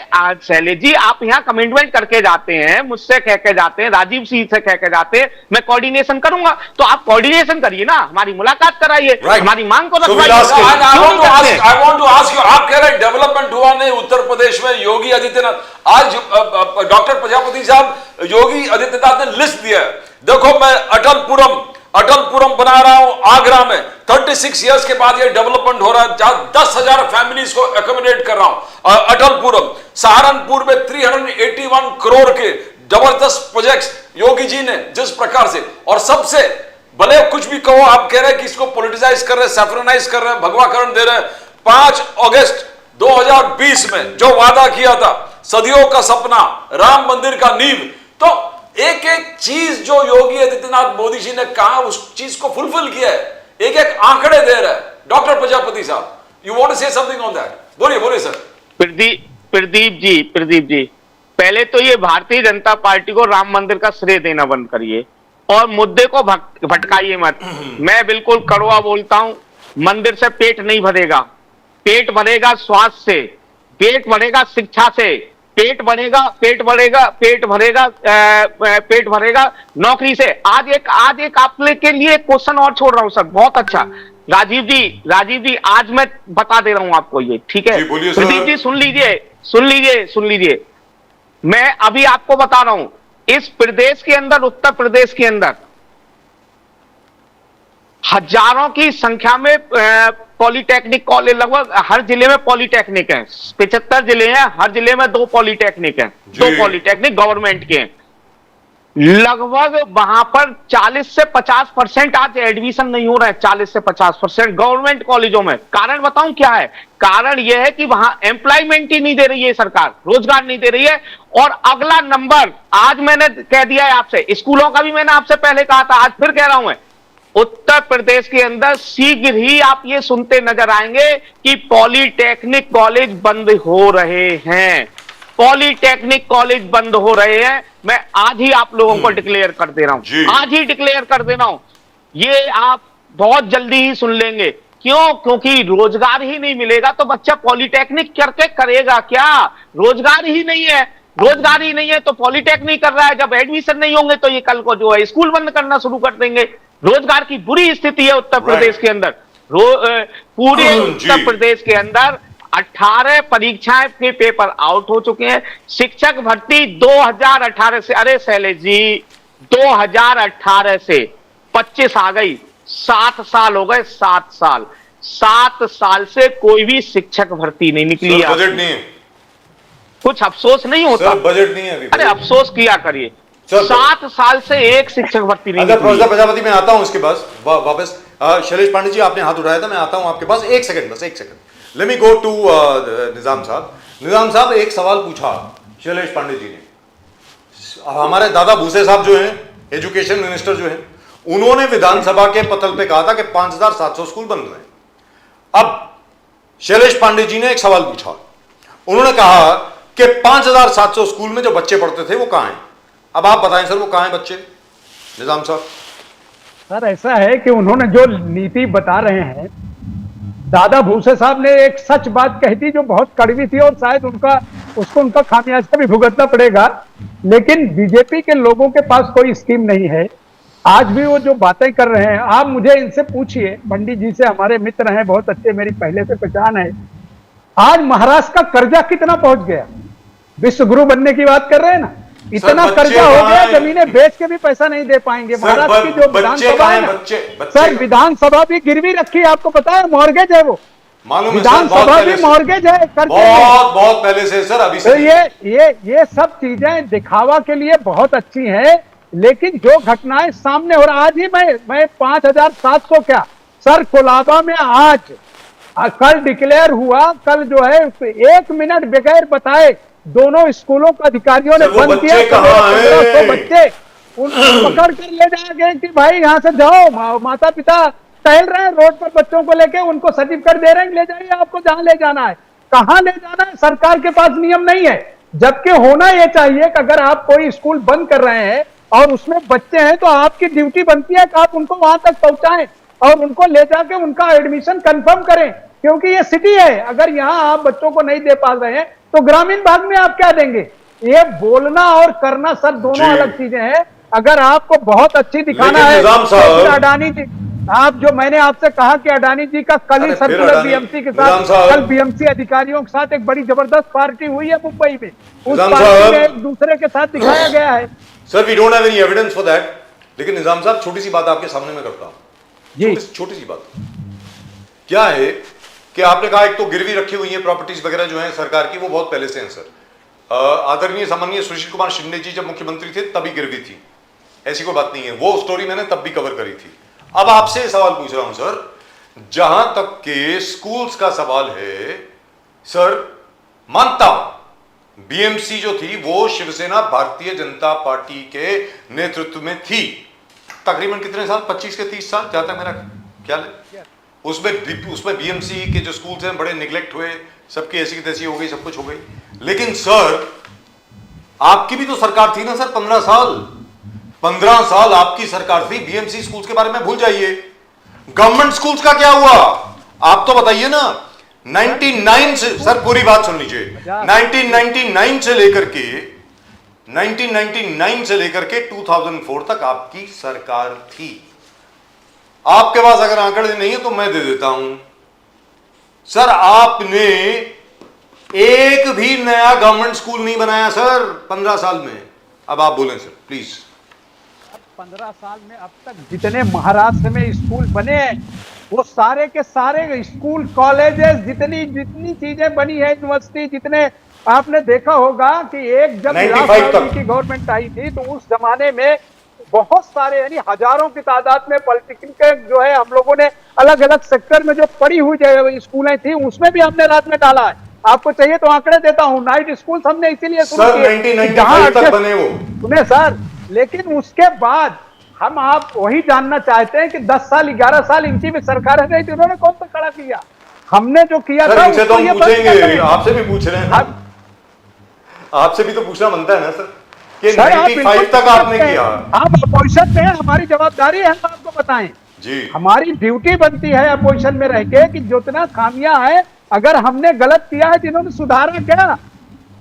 शैलेश जी, आप यहाँ कमिटमेंट करके जाते हैं, मुझसे कह के जाते हैं, राजीव सिंह से कह के जाते हैं मैं कोऑर्डिनेशन करूंगा, तो आप कोऑर्डिनेशन करिए ना, हमारी मुलाकात कराइए, हमारी मांग को रखवाइए। I want to ask you, आप कह रहे डेवलपमेंट हुआ नहीं उत्तर प्रदेश में, योगी आदित्यनाथ, आज डॉक्टर प्रजापति साहब योगी आदित्यनाथ ने लिस्ट दिया है। देखो मैं अटलपुरम बना रहा हूं आगरा में, 36 इयर्स के बाद ये डेवलपमेंट हो रहा है, जहां 10,000 फैमिलीज को एकोमोडेट कर रहा हूं। अटलपुरम, सहारनपुर में 381 करोड़ के जबरदस्त प्रोजेक्ट्स योगी जी ने जिस प्रकार से, और सबसे भले कुछ भी कहो, आप कह रहे हैं कि इसको पॉलिटिसाइज कर रहे हैं, सैफ्रोनाइज कर रहे हैं, भगवाकरण दे रहे हैं। 5 अगस्त 2020 में जो वादा किया था, सदियों का सपना, राम मंदिर का नींव, तो एक एक चीज जो योगी आदित्यनाथ मोदी जी ने कहा उस चीज को फुलफिल किया है, एक एक आंकड़े दे रहा है। डॉक्टर प्रजापति साहब, you want to say something on that? बोलिए सर। प्रदीप जी, पहले तो ये भारतीय जनता पार्टी को राम मंदिर का श्रेय देना बंद करिए और मुद्दे को भटकाइए मत। मैं बिल्कुल कड़वा बोलता हूं, मंदिर से पेट नहीं भरेगा, पेट भरेगा स्वास्थ्य से, पेट भरेगा शिक्षा से, पेट भरेगा नौकरी से। आज एक आपके लिए क्वेश्चन और छोड़ रहा हूं सर, बहुत अच्छा राजीव जी, आज मैं बता दे रहा हूं आपको ये, ठीक है? प्रदीप जी सुन लीजिए, मैं अभी आपको बता रहा हूं, इस प्रदेश के अंदर, उत्तर प्रदेश के अंदर हजारों की संख्या में पॉलिटेक्निक कॉलेज, लगभग हर जिले में पॉलिटेक्निक है। 75 जिले हैं, हर जिले में 2 पॉलिटेक्निक हैं, 2 पॉलिटेक्निक गवर्नमेंट के हैं। लगभग वहां पर 40 से 50% आज एडमिशन नहीं हो रहा है, 40 से 50% गवर्नमेंट कॉलेजों में। कारण बताऊं क्या है? कारण यह है कि वहां एम्प्लॉयमेंट ही नहीं दे रही है सरकार, रोजगार नहीं दे रही है। और अगला नंबर, आज मैंने कह दिया है आपसे, स्कूलों का भी मैंने आपसे पहले कहा था, आज फिर कह रहा हूं मैं, उत्तर प्रदेश के अंदर शीघ्र ही आप ये सुनते नजर आएंगे कि पॉलिटेक्निक कॉलेज बंद हो रहे हैं, पॉलिटेक्निक कॉलेज बंद हो रहे हैं। मैं आज ही आप लोगों को डिक्लेयर कर दे रहा हूं, आज ही डिक्लेयर कर दे रहा हूं, ये आप बहुत जल्दी ही सुन लेंगे। क्यों? क्योंकि रोजगार ही नहीं मिलेगा तो बच्चा पॉलिटेक्निक करके करेगा क्या? रोजगार ही नहीं है तो पॉलिटेक्निक कर रहा है। जब एडमिशन नहीं होंगे तो ये कल को जो है स्कूल बंद करना शुरू कर देंगे। रोजगार की बुरी स्थिति है उत्तर प्रदेश के अंदर, पूरे उत्तर प्रदेश के अंदर 18 परीक्षाएं के पेपर आउट हो चुके हैं। शिक्षक भर्ती 2018 से, अरे शैलेश जी, 2018 से 25 आ गई, 7 साल हो गए, 7 साल से कोई भी शिक्षक भर्ती नहीं निकली है। बजट नहीं है, कुछ अफसोस नहीं होता? बजट नहीं है अभी। अरे अफसोस किया करिए, 7 साल से एक शिक्षक भर्ती नहीं। प्रोफेसर प्रजापति, मैं आता हूं इसके पास वापस। शैलेश पांडे जी, आपने हाथ उठाया था, मैं आता हूं आपके पास। एक second let me go to Nizam साहब। निजाम साहब, एक सवाल पूछा शैलेश पांडे जी ने। हमारे दादा भूसे साहब जो हैं, एजुकेशन मिनिस्टर जो हैं, उन्होंने विधानसभा के पटल पे कहा था कि 5,700 स्कूल बंद हुए। अब शैलेश पांडे जी ने एक सवाल पूछा, उन्होंने कहा कि 5,700 स्कूल में जो बच्चे पढ़ते थे वो कहां हैं? अब आप बताएं सर, वो कहां हैं बच्चे? निजाम साहब। सर ऐसा है कि उन्होंने जो नीति बता रहे हैं, दादा भूसे साहब ने एक सच बात कही थी जो बहुत कड़वी थी और शायद उनका खामियाजा भी भुगतना पड़ेगा। लेकिन बीजेपी के लोगों के पास कोई स्कीम नहीं है। आज भी वो जो बातें कर रहे हैं, आप मुझे इनसे पूछिए, पंडित जी से हमारे मित्र हैं, बहुत अच्छे, मेरी पहले से पहचान है। आज महाराष्ट्र का कर्जा कितना पहुंच गया? विश्व गुरु बनने की बात कर रहे हैं ना, इतना बच्चे कर्जा हो कहाँ गया, हैं? जमीनें बेच के भी पैसा नहीं दे पाएंगे। सर, महाराष्ट्र की जो बच्चे विधानसभा कहाँ है हैं? ना, बच्चे सर विधानसभा भी गिरवी रखी है, आपको पता है, मॉर्गेज है वो, मालूम है सर, बहुत विधानसभा पहले भी से। मॉर्गेज है, कर्जे में। बहुत पहले से सर, अभी तो से नहीं। ये सब चीजें दिखावा के लिए बहुत अच्छी हैं, लेकिन जो घटनाएं सामने हो रहा, आज ही मैं 5,700 क्या सर कोलाबा में आज कल डिक्लेयर हुआ, कल जो है 1 मिनट बगैर बताए दोनों स्कूलों को अधिकारियों ने सर, वो बंद किया। बच्चे कहाँ हैं? 1500 बच्चे उनको पकड़ कर ले जाए गए कि भाई यहाँ से जाओ, माता पिता टहल रहे हैं रोड पर बच्चों को लेके, उनको सर्टिफिकेट दे रहे हैं, ले जाइए आपको जहां ले जाना है। कहां ले जाना है, सरकार के पास नियम नहीं है। जबकि होना यह चाहिए कि अगर आप कोई स्कूल बंद कर रहे हैं और उसमें बच्चे हैं, तो आपकी ड्यूटी बनती है कि आप उनको वहां तक पहुंचाएं और उनको ले जाके उनका एडमिशन कंफर्म करें, क्योंकि ये सिटी है। अगर यहाँ आप बच्चों को नहीं दे पा रहे हैं तो ग्रामीण भाग में आप क्या देंगे? ये बोलना और करना सर दोनों जी। अलग चीजें हैं। अगर आपको बहुत अच्छी दिखाना लेकिन है निजाम तो साहब- फिर अडानी जी, आप जो मैंने आपसे कहा कि अडानी जी का कल ही अरे फिर सर्कुलर अडानी- बीएमसी के निजाम साथ, साहब- कल बीएमसी अधिकारियों के साथ एक बड़ी जबरदस्त पार्टी हुई है मुंबई में, उस निजाम पार्टी साहब- में एक दूसरे के साथ दिखाया गया है। Sir we don't have any evidence for that, लेकिन निजाम साहब छोटी सी बात आपके सामने में करता हूं। जी छोटी सी बात क्या है कि आपने कहा एक तो गिरवी रखी हुई है प्रॉपर्टीज वगैरह जो है सरकार की, वो बहुत पहले से हैं सर। आदरणीय सम्माननीय सुशील कुमार शिंदे जी जब मुख्यमंत्री थे तभी गिरवी थी, ऐसी कोई बात नहीं है, वो स्टोरी मैंने तब भी कवर करी थी। अब आपसे सवाल पूछ रहा हूं सर, जहां तक के स्कूल्स का सवाल है सर, मानता हूं बीएमसी जो थी वो शिवसेना भारतीय जनता पार्टी के नेतृत्व में थी, तकरीबन कितने साल, 25 के 30 साल, जहां तक मेरा ख्याल है। उसमें बीएमसी के जो स्कूल्स हैं बड़े निगलेक्ट हुए, सबकी ऐसी की तैसी हो गई, सब कुछ हो गई। लेकिन सर आपकी भी तो सरकार थी ना सर, 15 साल आपकी सरकार थी। बीएमसी स्कूल्स के बारे में भूल जाइए, गवर्नमेंट स्कूल्स का क्या हुआ आप तो बताइए ना। 99 से सर, पूरी बात सुन लीजिए, 1999 से लेकर के 2004 तक आपकी सरकार थी। आपके पास अगर आंकड़े नहीं है तो मैं दे देता हूं सर, आपने एक भी नया गवर्नमेंट स्कूल नहीं बनाया सर 15 साल में। अब आप बोलें सर प्लीज। 15 साल में अब तक जितने महाराष्ट्र में स्कूल बने हैं, वो सारे के सारे स्कूल, कॉलेजेस, जितनी चीजें बनी है, यूनिवर्सिटी, जितने आपने देखा होगा कि एक जब 95 तक की गवर्नमेंट आई थी तो उस जमाने में बहुत सारे, यानी हजारों की तादाद में पॉलिटेक्निक जो है हम लोगों ने अलग अलग सेक्टर में जो पड़ी हुई जो स्कूलें थी उसमें भी हमने रात में डाला है। आपको चाहिए तो आंकड़े देता हूं। नाइट स्कूल हमने इसीलिए शुरू सर किए 1995 तक बने वो, सुने सर, लेकिन उसके बाद हम आप वही जानना चाहते हैं कि 10 साल 11 साल इनकी भी सरकार रही थी, उन्होंने कौन सा खड़ा किया? हमने जो किया सर था इनसे तो उसको ये हम बंद पूछेंगे, करें। आपसे भी पूछ रहे हैं, आपसे भी तो पूछना बनता है ना सर कि सर, आप 95 तक आपने किया। आप अपोजिशन में हैं, हमारी जवाबदारी है हम आपको बताएं जी, हमारी ड्यूटी बनती है अपोजिशन में रह के कि जितना खामियां है, अगर हमने गलत किया है तो इन्होंने सुधारा क्या?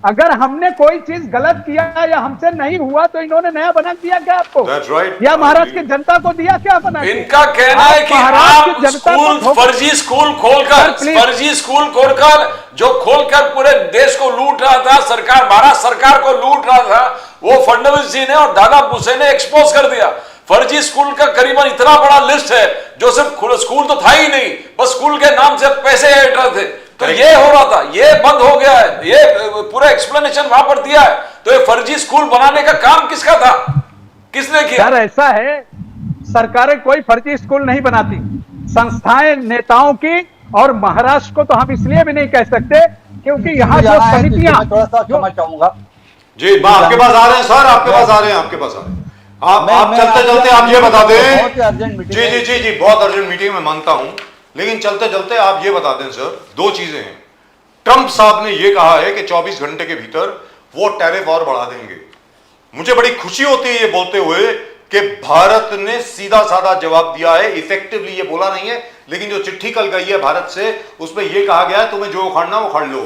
अगर हमने कोई चीज गलत किया या हमसे नहीं हुआ तो इन्होंने नया बना दिया क्या आपको? That's right. या महाराष्ट्र की जनता को दिया क्या बना के? इनका कहना है कि महाराष्ट्र आप की जनता को स्कूल, फर्जी स्कूल खोलकर, सर, प्लीज। फर्जी स्कूल खोलकर, जो खोलकर पूरे देश को लूट रहा था, सरकार, महाराष्ट्र सरकार को लूट रहा था, वो फडणवीस जी ने और दादा भुसे ने एक्सपोज कर दिया। फर्जी स्कूल का करीबन इतना बड़ा लिस्ट है, जो सिर्फ स्कूल तो था ही नहीं, बस स्कूल के नाम से पैसे ऐड रहे थे। तो ये हो रहा था, ये बंद हो गया है, ये पूरा एक्सप्लेनेशन वहां पर दिया है। तो ये फर्जी स्कूल बनाने का काम किसका था, किसने किया? सर ऐसा है, सरकारें कोई फर्जी स्कूल नहीं बनाती, संस्थाएं नेताओं की, और महाराष्ट्र को तो हम इसलिए भी नहीं कह सकते क्योंकि यहाँ जो समितियां, थोड़ा सा क्षमा चाहूंगा जी, आपके पास आ रहे हैं सर, आपके पास आ रहे हैं, आपके पास आ रहे हैं। आप चलते चलते आप ये बता दें, बहुत ही अर्जेंट मीटिंग जी जी जी जी, बहुत अर्जेंट मीटिंग में मानता हूं, लेकिन चलते चलते आप ये बता दें सर, दो चीजें हैं। ट्रंप साहब ने ये कहा है कि 24 घंटे के भीतर वो टैरिफ और बढ़ा देंगे। मुझे बड़ी खुशी होती है ये बोलते हुए कि भारत ने सीधा साधा जवाब दिया है, इफेक्टिवली ये बोला नहीं है, लेकिन जो चिट्ठी कल गई है भारत से उसमें यह कहा गया है तुम्हें जो उखाड़ना वो उखाड़ लो,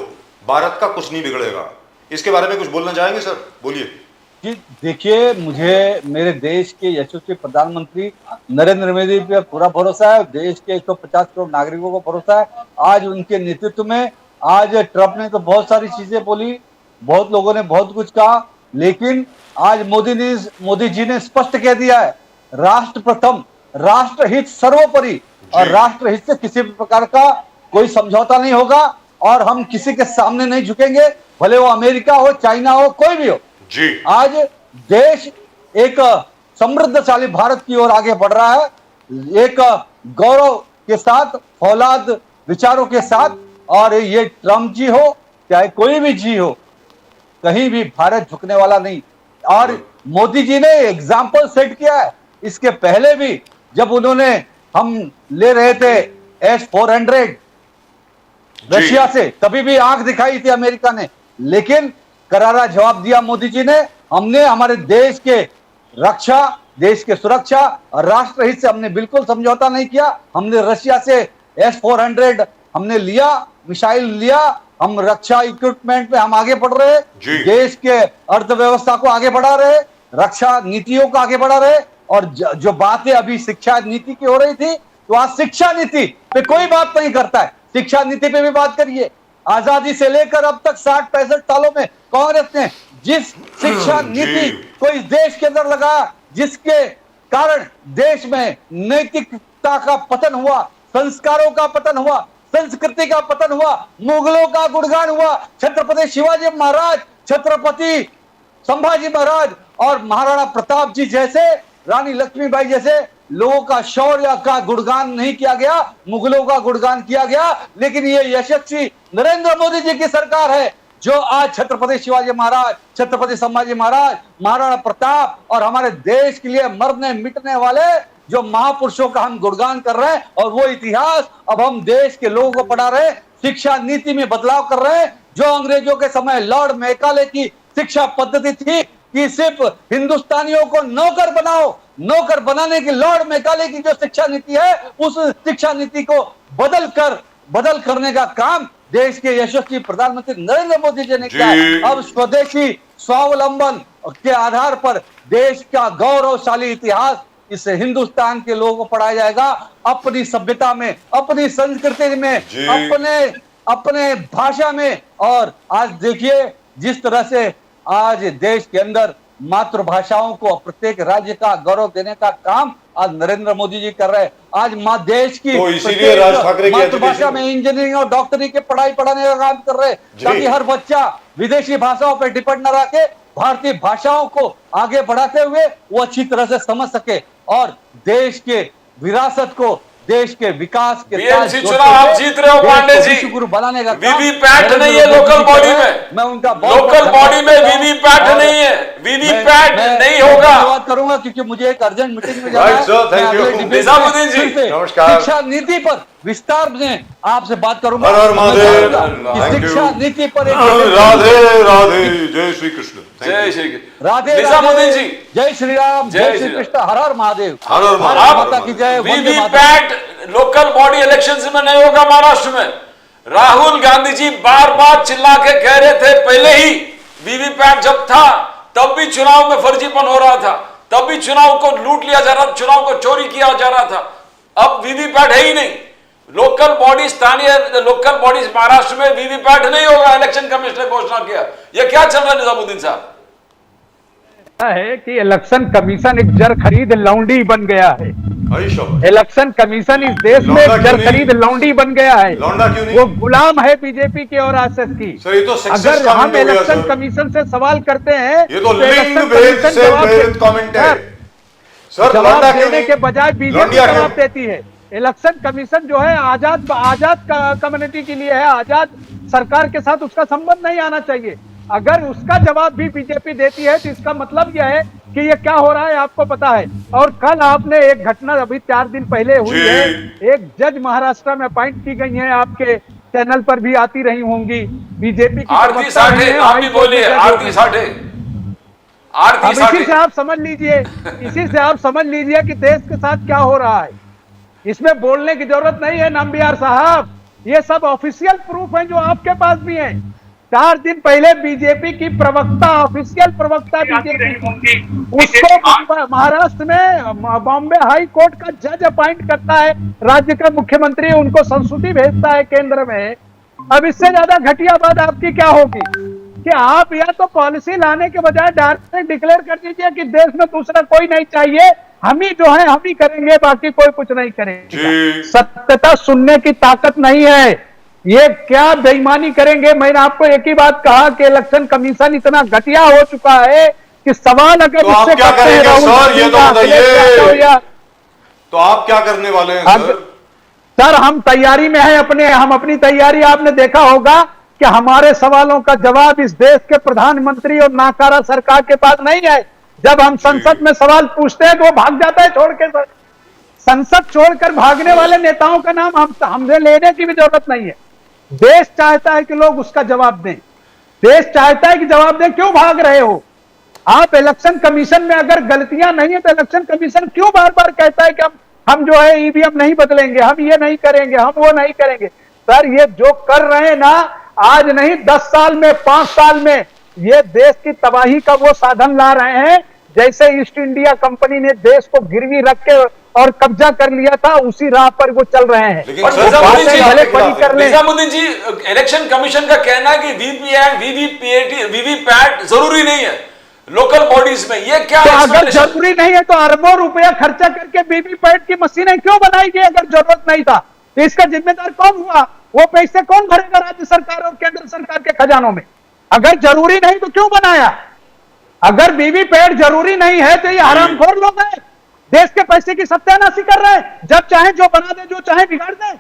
भारत का कुछ नहीं बिगड़ेगा। इसके बारे में कुछ बोलना चाहेंगे सर? बोलिए। जी देखिए, मुझे मेरे देश के यशस्वी प्रधानमंत्री नरेंद्र मोदी पे पूरा भरोसा है, देश के 150 करोड़ नागरिकों को भरोसा है। आज उनके नेतृत्व में, आज ट्रंप ने तो बहुत सारी चीजें बोली, बहुत लोगों ने बहुत कुछ कहा, लेकिन आज मोदी जी ने स्पष्ट कह दिया है, राष्ट्र प्रथम, राष्ट्रहित सर्वोपरि, और राष्ट्रहित से किसी भी प्रकार का कोई समझौता नहीं होगा, और हम किसी के सामने नहीं झुकेंगे, भले वो अमेरिका हो, चाइना हो, कोई भी हो। जी। आज देश एक समृद्धशाली भारत की ओर आगे बढ़ रहा है, एक गौरव के साथ, फौलाद विचारों के साथ, और ये ट्रम्प जी हो चाहे कोई भी जी हो, कहीं भी भारत झुकने वाला नहीं। और मोदी जी ने एग्जाम्पल सेट किया है, इसके पहले भी जब उन्होंने, हम ले रहे थे S-400 रशिया से, तभी भी आंख दिखाई थी अमेरिका ने, लेकिन करारा जवाब दिया मोदी जी ने। हमने हमारे देश के रक्षा, देश के सुरक्षा और राष्ट्रहित से हमने बिल्कुल समझौता नहीं किया। हमने रशिया से S-400 हमने लिया, मिसाइल लिया, हम रक्षा इक्विपमेंट में हम आगे बढ़ रहे, देश के अर्थव्यवस्था को आगे बढ़ा रहे, रक्षा नीतियों को आगे बढ़ा रहे। और जो बातें अभी शिक्षा नीति की हो रही थी, तो आज शिक्षा नीति पे कोई बात नहीं करता है, शिक्षा नीति पे भी बात करिए। आजादी से लेकर अब तक 60-65 सालों में कांग्रेस ने जिस शिक्षा नीति को इस देश के अंदर लगाया, जिसके कारण देश में नैतिकता का पतन हुआ, संस्कारों का पतन हुआ, संस्कृति का पतन हुआ, मुगलों का गुणगान हुआ, छत्रपति शिवाजी महाराज, छत्रपति संभाजी महाराज और महाराणा प्रताप जी जैसे, रानी लक्ष्मीबाई जैसे लोगों का शौर्य का गुणगान नहीं किया गया, मुगलों का गुणगान किया गया। लेकिन ये यशस्वी नरेंद्र मोदी जी की सरकार है जो आज छत्रपति शिवाजी महाराज, छत्रपति संभाजी महाराज, महाराणा प्रताप और हमारे देश के लिए मरने मिटने वाले जो महापुरुषों का हम गुणगान कर रहे हैं, और वो इतिहास अब हम देश के लोगों को पढ़ा रहे हैं। शिक्षा नीति में बदलाव कर रहे हैं। जो अंग्रेजों के समय लॉर्ड मैकाले की शिक्षा पद्धति थी कि सिर्फ हिंदुस्तानियों को नौकर बनाओ, नौकर बनाने की लॉर्ड मैकाले की जो शिक्षा नीति है, उस शिक्षा नीति को बदल करने का काम देश के यशस्वी प्रधानमंत्री नरेंद्र मोदी जी ने किया है। अब स्वदेशी स्वावलंबन के आधार पर देश का गौरवशाली इतिहास इस हिंदुस्तान के लोगों को पढ़ाया जाएगा, अपनी सभ्यता में, अपनी संस्कृति में, अपने भाषा में। और आज देखिए जिस तरह से आज देश के अंदर मातृभाषाओं को प्रत्येक राज्य का गौरव देने का काम आज नरेंद्र मोदी जी कर रहे हैं। आज देश की तो इसीलिए राज ठाकरे की मातृभाषा में इंजीनियरिंग और डॉक्टरी की पढ़ाई पढ़ाने का काम कर रहे हैं, ताकि हर बच्चा विदेशी भाषाओं पर डिपेंड न रखे, भारतीय भाषाओं को आगे बढ़ाते हुए वो अच्छी तरह से समझ सके और देश के विरासत को, देश के विकास के बीएमसी चुनाव आप जीत रहे हो पांडे जी, गुरु बनाने का वीवीपैट नहीं है लोकल बॉडी में, मैं उनका लोकल बॉडी में वीवीपैट नहीं है, वीवीपैट नहीं होगा। धन्यवाद करूंगा क्योंकि मुझे एक अर्जेंट मीटिंग में जाना है। निजामुद्दीन जी नमस्कार। शिक्षा नीति पर विस्तार में आपसे बात करूंगा। हर हर महादेव। शिक्षा नीति पर राधे राधे, जय श्री कृष्ण, जय श्री कृष्ण। राधे निजामुद्दीन जी, जय श्री राम, जय श्री कृष्ण, हर हर महादेव, हर हर माता की जय। वीवीपैट लोकल बॉडी इलेक्शंस में नहीं होगा महाराष्ट्र में। राहुल गांधी जी बार बार चिल्ला के कह रहे थे, पहले ही वीवीपैट जब था तब भी चुनाव में फर्जीपन हो रहा था, तब भी चुनाव को लूट लिया जा रहा था, चुनाव को चोरी किया जा रहा था। अब वीवीपैट है ही नहीं। लोकल बॉडी, स्थानीय लोकल बॉडीज महाराष्ट्र में वीवीपैट नहीं होगा, इलेक्शन कमिश्नर ने घोषणा किया। यह क्या चल रहा है निजामुद्दीन साहब? है कि इलेक्शन कमीशन एक जर खरीद लौंडी बन गया है। इलेक्शन कमीशन इस देश में एक जर खरीद लौंडी बन गया है। लौंडा क्यों नहीं? वो गुलाम है बीजेपी के और आरएसएस की। सर ये तो अगर हम इलेक्शन कमीशन से सवाल करते हैं, ये तो लिंग भेद से प्रेरित कमेंट है सर। जवाब देने के बजाय बीजेपी जवाब देती है। इलेक्शन कमीशन जो है आजाद कम्युनिटी के लिए है, आजाद सरकार के साथ उसका संबंध नहीं आना चाहिए। अगर उसका जवाब भी बीजेपी देती है तो इसका मतलब यह है कि ये क्या हो रहा है आपको पता है। और कल आपने एक घटना अभी 4 दिन पहले हुई है, एक जज महाराष्ट्र में अपॉइंट की गई है, आपके चैनल पर भी आती रही होंगी, बीजेपी की आरती साठे, आप भी बोलिए आरती साठे। इसी से आप समझ लीजिए, इसी से आप समझ लीजिए कि देश के साथ क्या हो रहा है। इसमें बोलने की जरूरत नहीं है नंबियार साहब, ये सब ऑफिशियल प्रूफ है जो आपके पास भी है। 4 दिन पहले बीजेपी की प्रवक्ता, ऑफिशियल प्रवक्ता बीजेपी, उसको महाराष्ट्र में बॉम्बे हाई कोर्ट का जज अपॉइंट करता है, राज्य का मुख्यमंत्री उनको संस्तुति भेजता है केंद्र में। अब इससे ज्यादा घटिया बात आपकी क्या होगी? कि आप या तो पॉलिसी लाने के बजाय डायरेक्ट डिक्लेयर कर दीजिए कि देश में दूसरा कोई नहीं चाहिए, हम ही जो है हम ही करेंगे, बाकी कोई कुछ नहीं करेगा। सत्यता सुनने की ताकत नहीं है, ये क्या बेईमानी करेंगे। मैंने आपको एक ही बात कहा कि इलेक्शन कमीशन इतना घटिया हो चुका है कि सवाल अगर तो आप क्या करेंगे सर, ये तो बताइए। तो आप क्या करने वाले हैं सर? हम तैयारी में हैं, हम अपनी तैयारी, आपने देखा होगा कि हमारे सवालों का जवाब इस देश के प्रधानमंत्री और नाकारा सरकार के पास नहीं है। जब हम संसद में सवाल पूछते हैं तो वो भाग जाता है छोड़ के। सर, संसद छोड़कर भागने वाले नेताओं का नाम हमसे लेने की भी जरूरत नहीं है। देश चाहता है कि लोग उसका जवाब दें, देश चाहता है कि जवाब दें। क्यों भाग रहे हो आप? इलेक्शन कमीशन में अगर गलतियां नहीं है तो इलेक्शन कमीशन क्यों बार बार कहता है कि हम जो है ईवीएम नहीं बदलेंगे, हम ये नहीं करेंगे, हम वो नहीं करेंगे। सर, ये जो कर रहे हैं ना, आज नहीं 10 साल में, 5 साल में ये देश की तबाही का वो साधन ला रहे हैं। जैसे ईस्ट इंडिया कंपनी ने देश को गिरवी रख के और कब्जा कर लिया था, उसी राह पर वो चल रहे हैं। लेकिन निजामुद्दीन जी, इलेक्शन कमीशन का कहना है कि वीवीपैट जरूरी नहीं है लोकल बॉडीज में। ये क्या तो अगर जरूरी नहीं है तो अरबों रुपया खर्चा करके वीवीपैट की मशीनें क्यों बनाई गई? अगर जरूरत नहीं था तो इसका जिम्मेदार कौन हुआ? वो पैसे कौन भरेगा राज्य सरकार और केंद्र सरकार के खजानों में? अगर जरूरी नहीं तो क्यों बनाया? अगर वीवीपैट जरूरी नहीं है तो ये हरामखोर लोग हैं, देश के पैसे की सत्यानाशी कर रहे हैं। जब चाहे जो बना दे, जो चाहे बिगाड़ दे।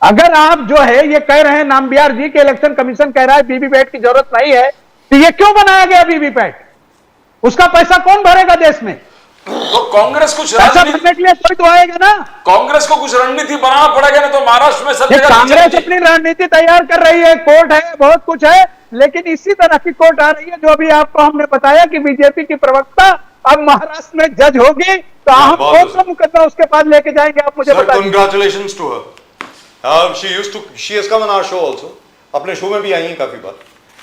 अगर आप जो है ये कह रहे हैं नामबियार जी के इलेक्शन कमीशन कह रहा है वीवीपैट की जरूरत नहीं है, तो ये क्यों बनाया गया वीवीपैट? उसका पैसा कौन भरेगा देश में? तो कांग्रेस कुछ पैसा भरने के लिए कोई तो आएगा ना। कांग्रेस को कुछ रणनीति बनाना पड़ेगा, ना तो महाराष्ट्र में सब जगह कांग्रेस अपनी रणनीति तैयार कर रही है, कोर्ट है, बहुत कुछ है, लेकिन इसी तरह की कोर्ट आ रही है जो अभी आपको हमने बताया कि बीजेपी की प्रवक्ता अब महाराष्ट्र में जज होगी, तो हम कौन सा मुकदमा उसके पास लेके जाएंगे? आप मुझे बताइए। Congratulations to her. She has come on our show also. अपने शो में भी आई हैं काफी बार।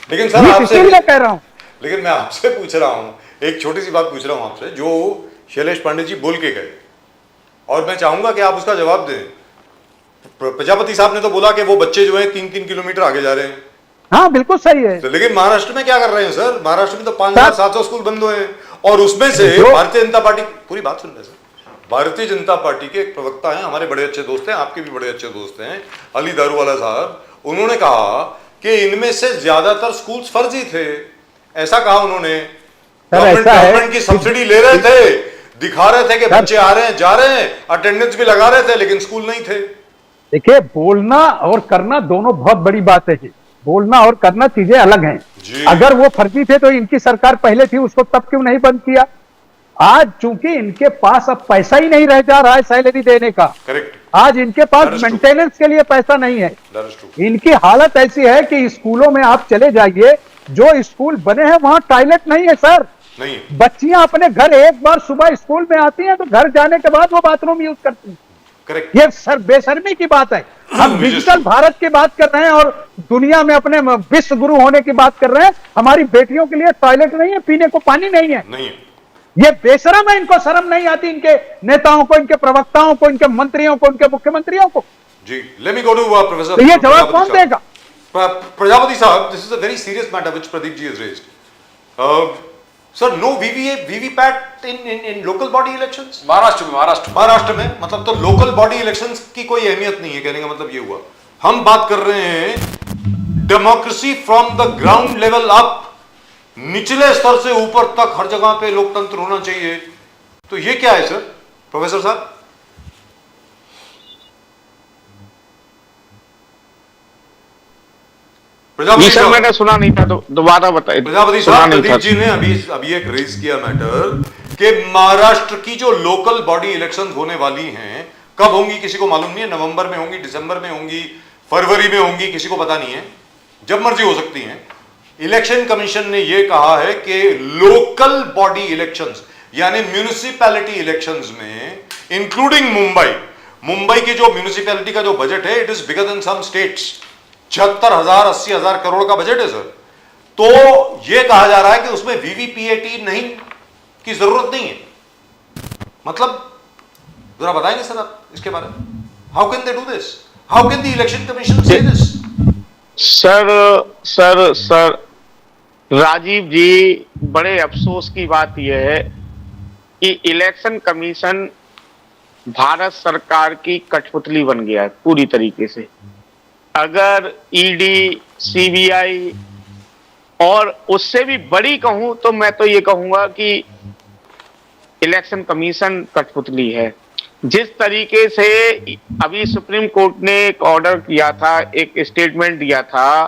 लेकिन सर आपसे कह रहा हूं, लेकिन मैं आपसे पूछ रहा हूं, एक छोटी सी बात पूछ रहा हूं आपसे, जो शैलेश पांडे जी बोल के गए, और मैं चाहूंगा कि आप उसका जवाब दें। प्रजापति साहब ने तो बोला कि वो बच्चे जो हैं 3-3 किलोमीटर आगे जा रहे हैं। हाँ, बिल्कुल सही है। तो लेकिन महाराष्ट्र में क्या कर रहे हैं सर? महाराष्ट्र में तो 5,700 स्कूल बंद हुए हैं, और उसमें से भारतीय जनता पार्टी, पूरी बात सुन रहे सर, भारतीय जनता पार्टी के एक प्रवक्ता हैं, हमारे बड़े अच्छे दोस्त हैं, आपके भी बड़े अच्छे दोस्त हैं, अली दारूवाला साहब, उन्होंने कहा कि इनमें से ज्यादातर स्कूल्स फर्जी थे। ऐसा कहा उन्होंने। गवर्नमेंट की सब्सिडी ले रहे थे, दिखा रहे थे कि बच्चे आ रहे हैं, जा रहे हैं, अटेंडेंस भी लगा रहे थे, लेकिन स्कूल नहीं थे। देखिए, बोलना और करना दोनों बहुत बड़ी बात है। बोलना और करना चीजें अलग हैं। अगर वो फर्जी थे तो इनकी सरकार पहले थी, उसको तब क्यों नहीं बंद किया? आज चूंकि इनके पास अब पैसा ही नहीं रह जा रहा है सैलरी देने का, करेक्ट, आज इनके पास मेंटेनेंस के लिए पैसा नहीं है। इनकी हालत ऐसी है कि स्कूलों में आप चले जाइए, जो स्कूल बने हैं वहां टॉयलेट नहीं है सर। नहीं। बच्चियां अपने घर एक बार सुबह स्कूल में आती हैं तो घर जाने के बाद वो बाथरूम यूज करती हैं। करेक्ट। ये सर बेशर्मी की बात है। हम डिजिटल भारत की बात कर रहे हैं और दुनिया में अपने विश्व गुरु होने की बात कर रहे हैं। हमारी बेटियों के लिए टॉयलेट नहीं है, पीने को पानी नहीं है। नहीं। ये बेशरम है, इनको शर्म नहीं आती, इनके नेताओं को, इनके प्रवक्ताओं को, इनके मंत्रियों को, इनके मुख्यमंत्रियों को। जी, let me go to professor. तो ये जवाब कौन देगा? प्रजापति साहब, this is a very serious matter which Pradeep ji has raised. Sir, no VVPAT in local body elections Maharashtra में मतलब तो लोकल बॉडी इलेक्शंस की कोई अहमियत नहीं है, कहने का मतलब ये हुआ। हम बात कर रहे हैं democracy from the ground level up, निचले स्तर से ऊपर तक हर जगह पे लोकतंत्र होना चाहिए। तो ये क्या है सर, प्रोफेसर साहब? जी सर, मैंने सुना नहीं था, तो दोबारा बताइए। प्रजापति साहब, प्रदीप जी ने अभी एक रेज किया मैटर कि महाराष्ट्र की जो लोकल बॉडी इलेक्शन होने वाली हैं, कब होंगी किसी को मालूम नहीं है। नवंबर में होंगी, दिसंबर में होंगी, फरवरी में होंगी, किसी को पता नहीं है, जब मर्जी हो सकती हैं। इलेक्शन कमीशन ने यह कहा है कि लोकल बॉडी इलेक्शंस यानी म्यूनिसिपैलिटी इलेक्शंस में, इंक्लूडिंग मुंबई की जो म्यूनिसिपैलिटी का जो बजट है, it is bigger than some states. 76,000-80,000 crore का बजट है सर। तो यह कहा जा रहा है कि उसमें वीवीपीएटी नहीं की जरूरत नहीं है। मतलब जरा बताएंगे सर आप इसके बारे में? How can they do this? How can the election commission से दिस? सर राजीव जी, बड़े अफसोस की बात यह है कि इलेक्शन कमीशन भारत सरकार की कठपुतली बन गया है पूरी तरीके से। अगर ईडी, सीबीआई और उससे भी बड़ी कहूं तो मैं तो ये कहूंगा कि इलेक्शन कमीशन कठपुतली है। जिस तरीके से अभी सुप्रीम कोर्ट ने एक ऑर्डर किया था, एक स्टेटमेंट दिया था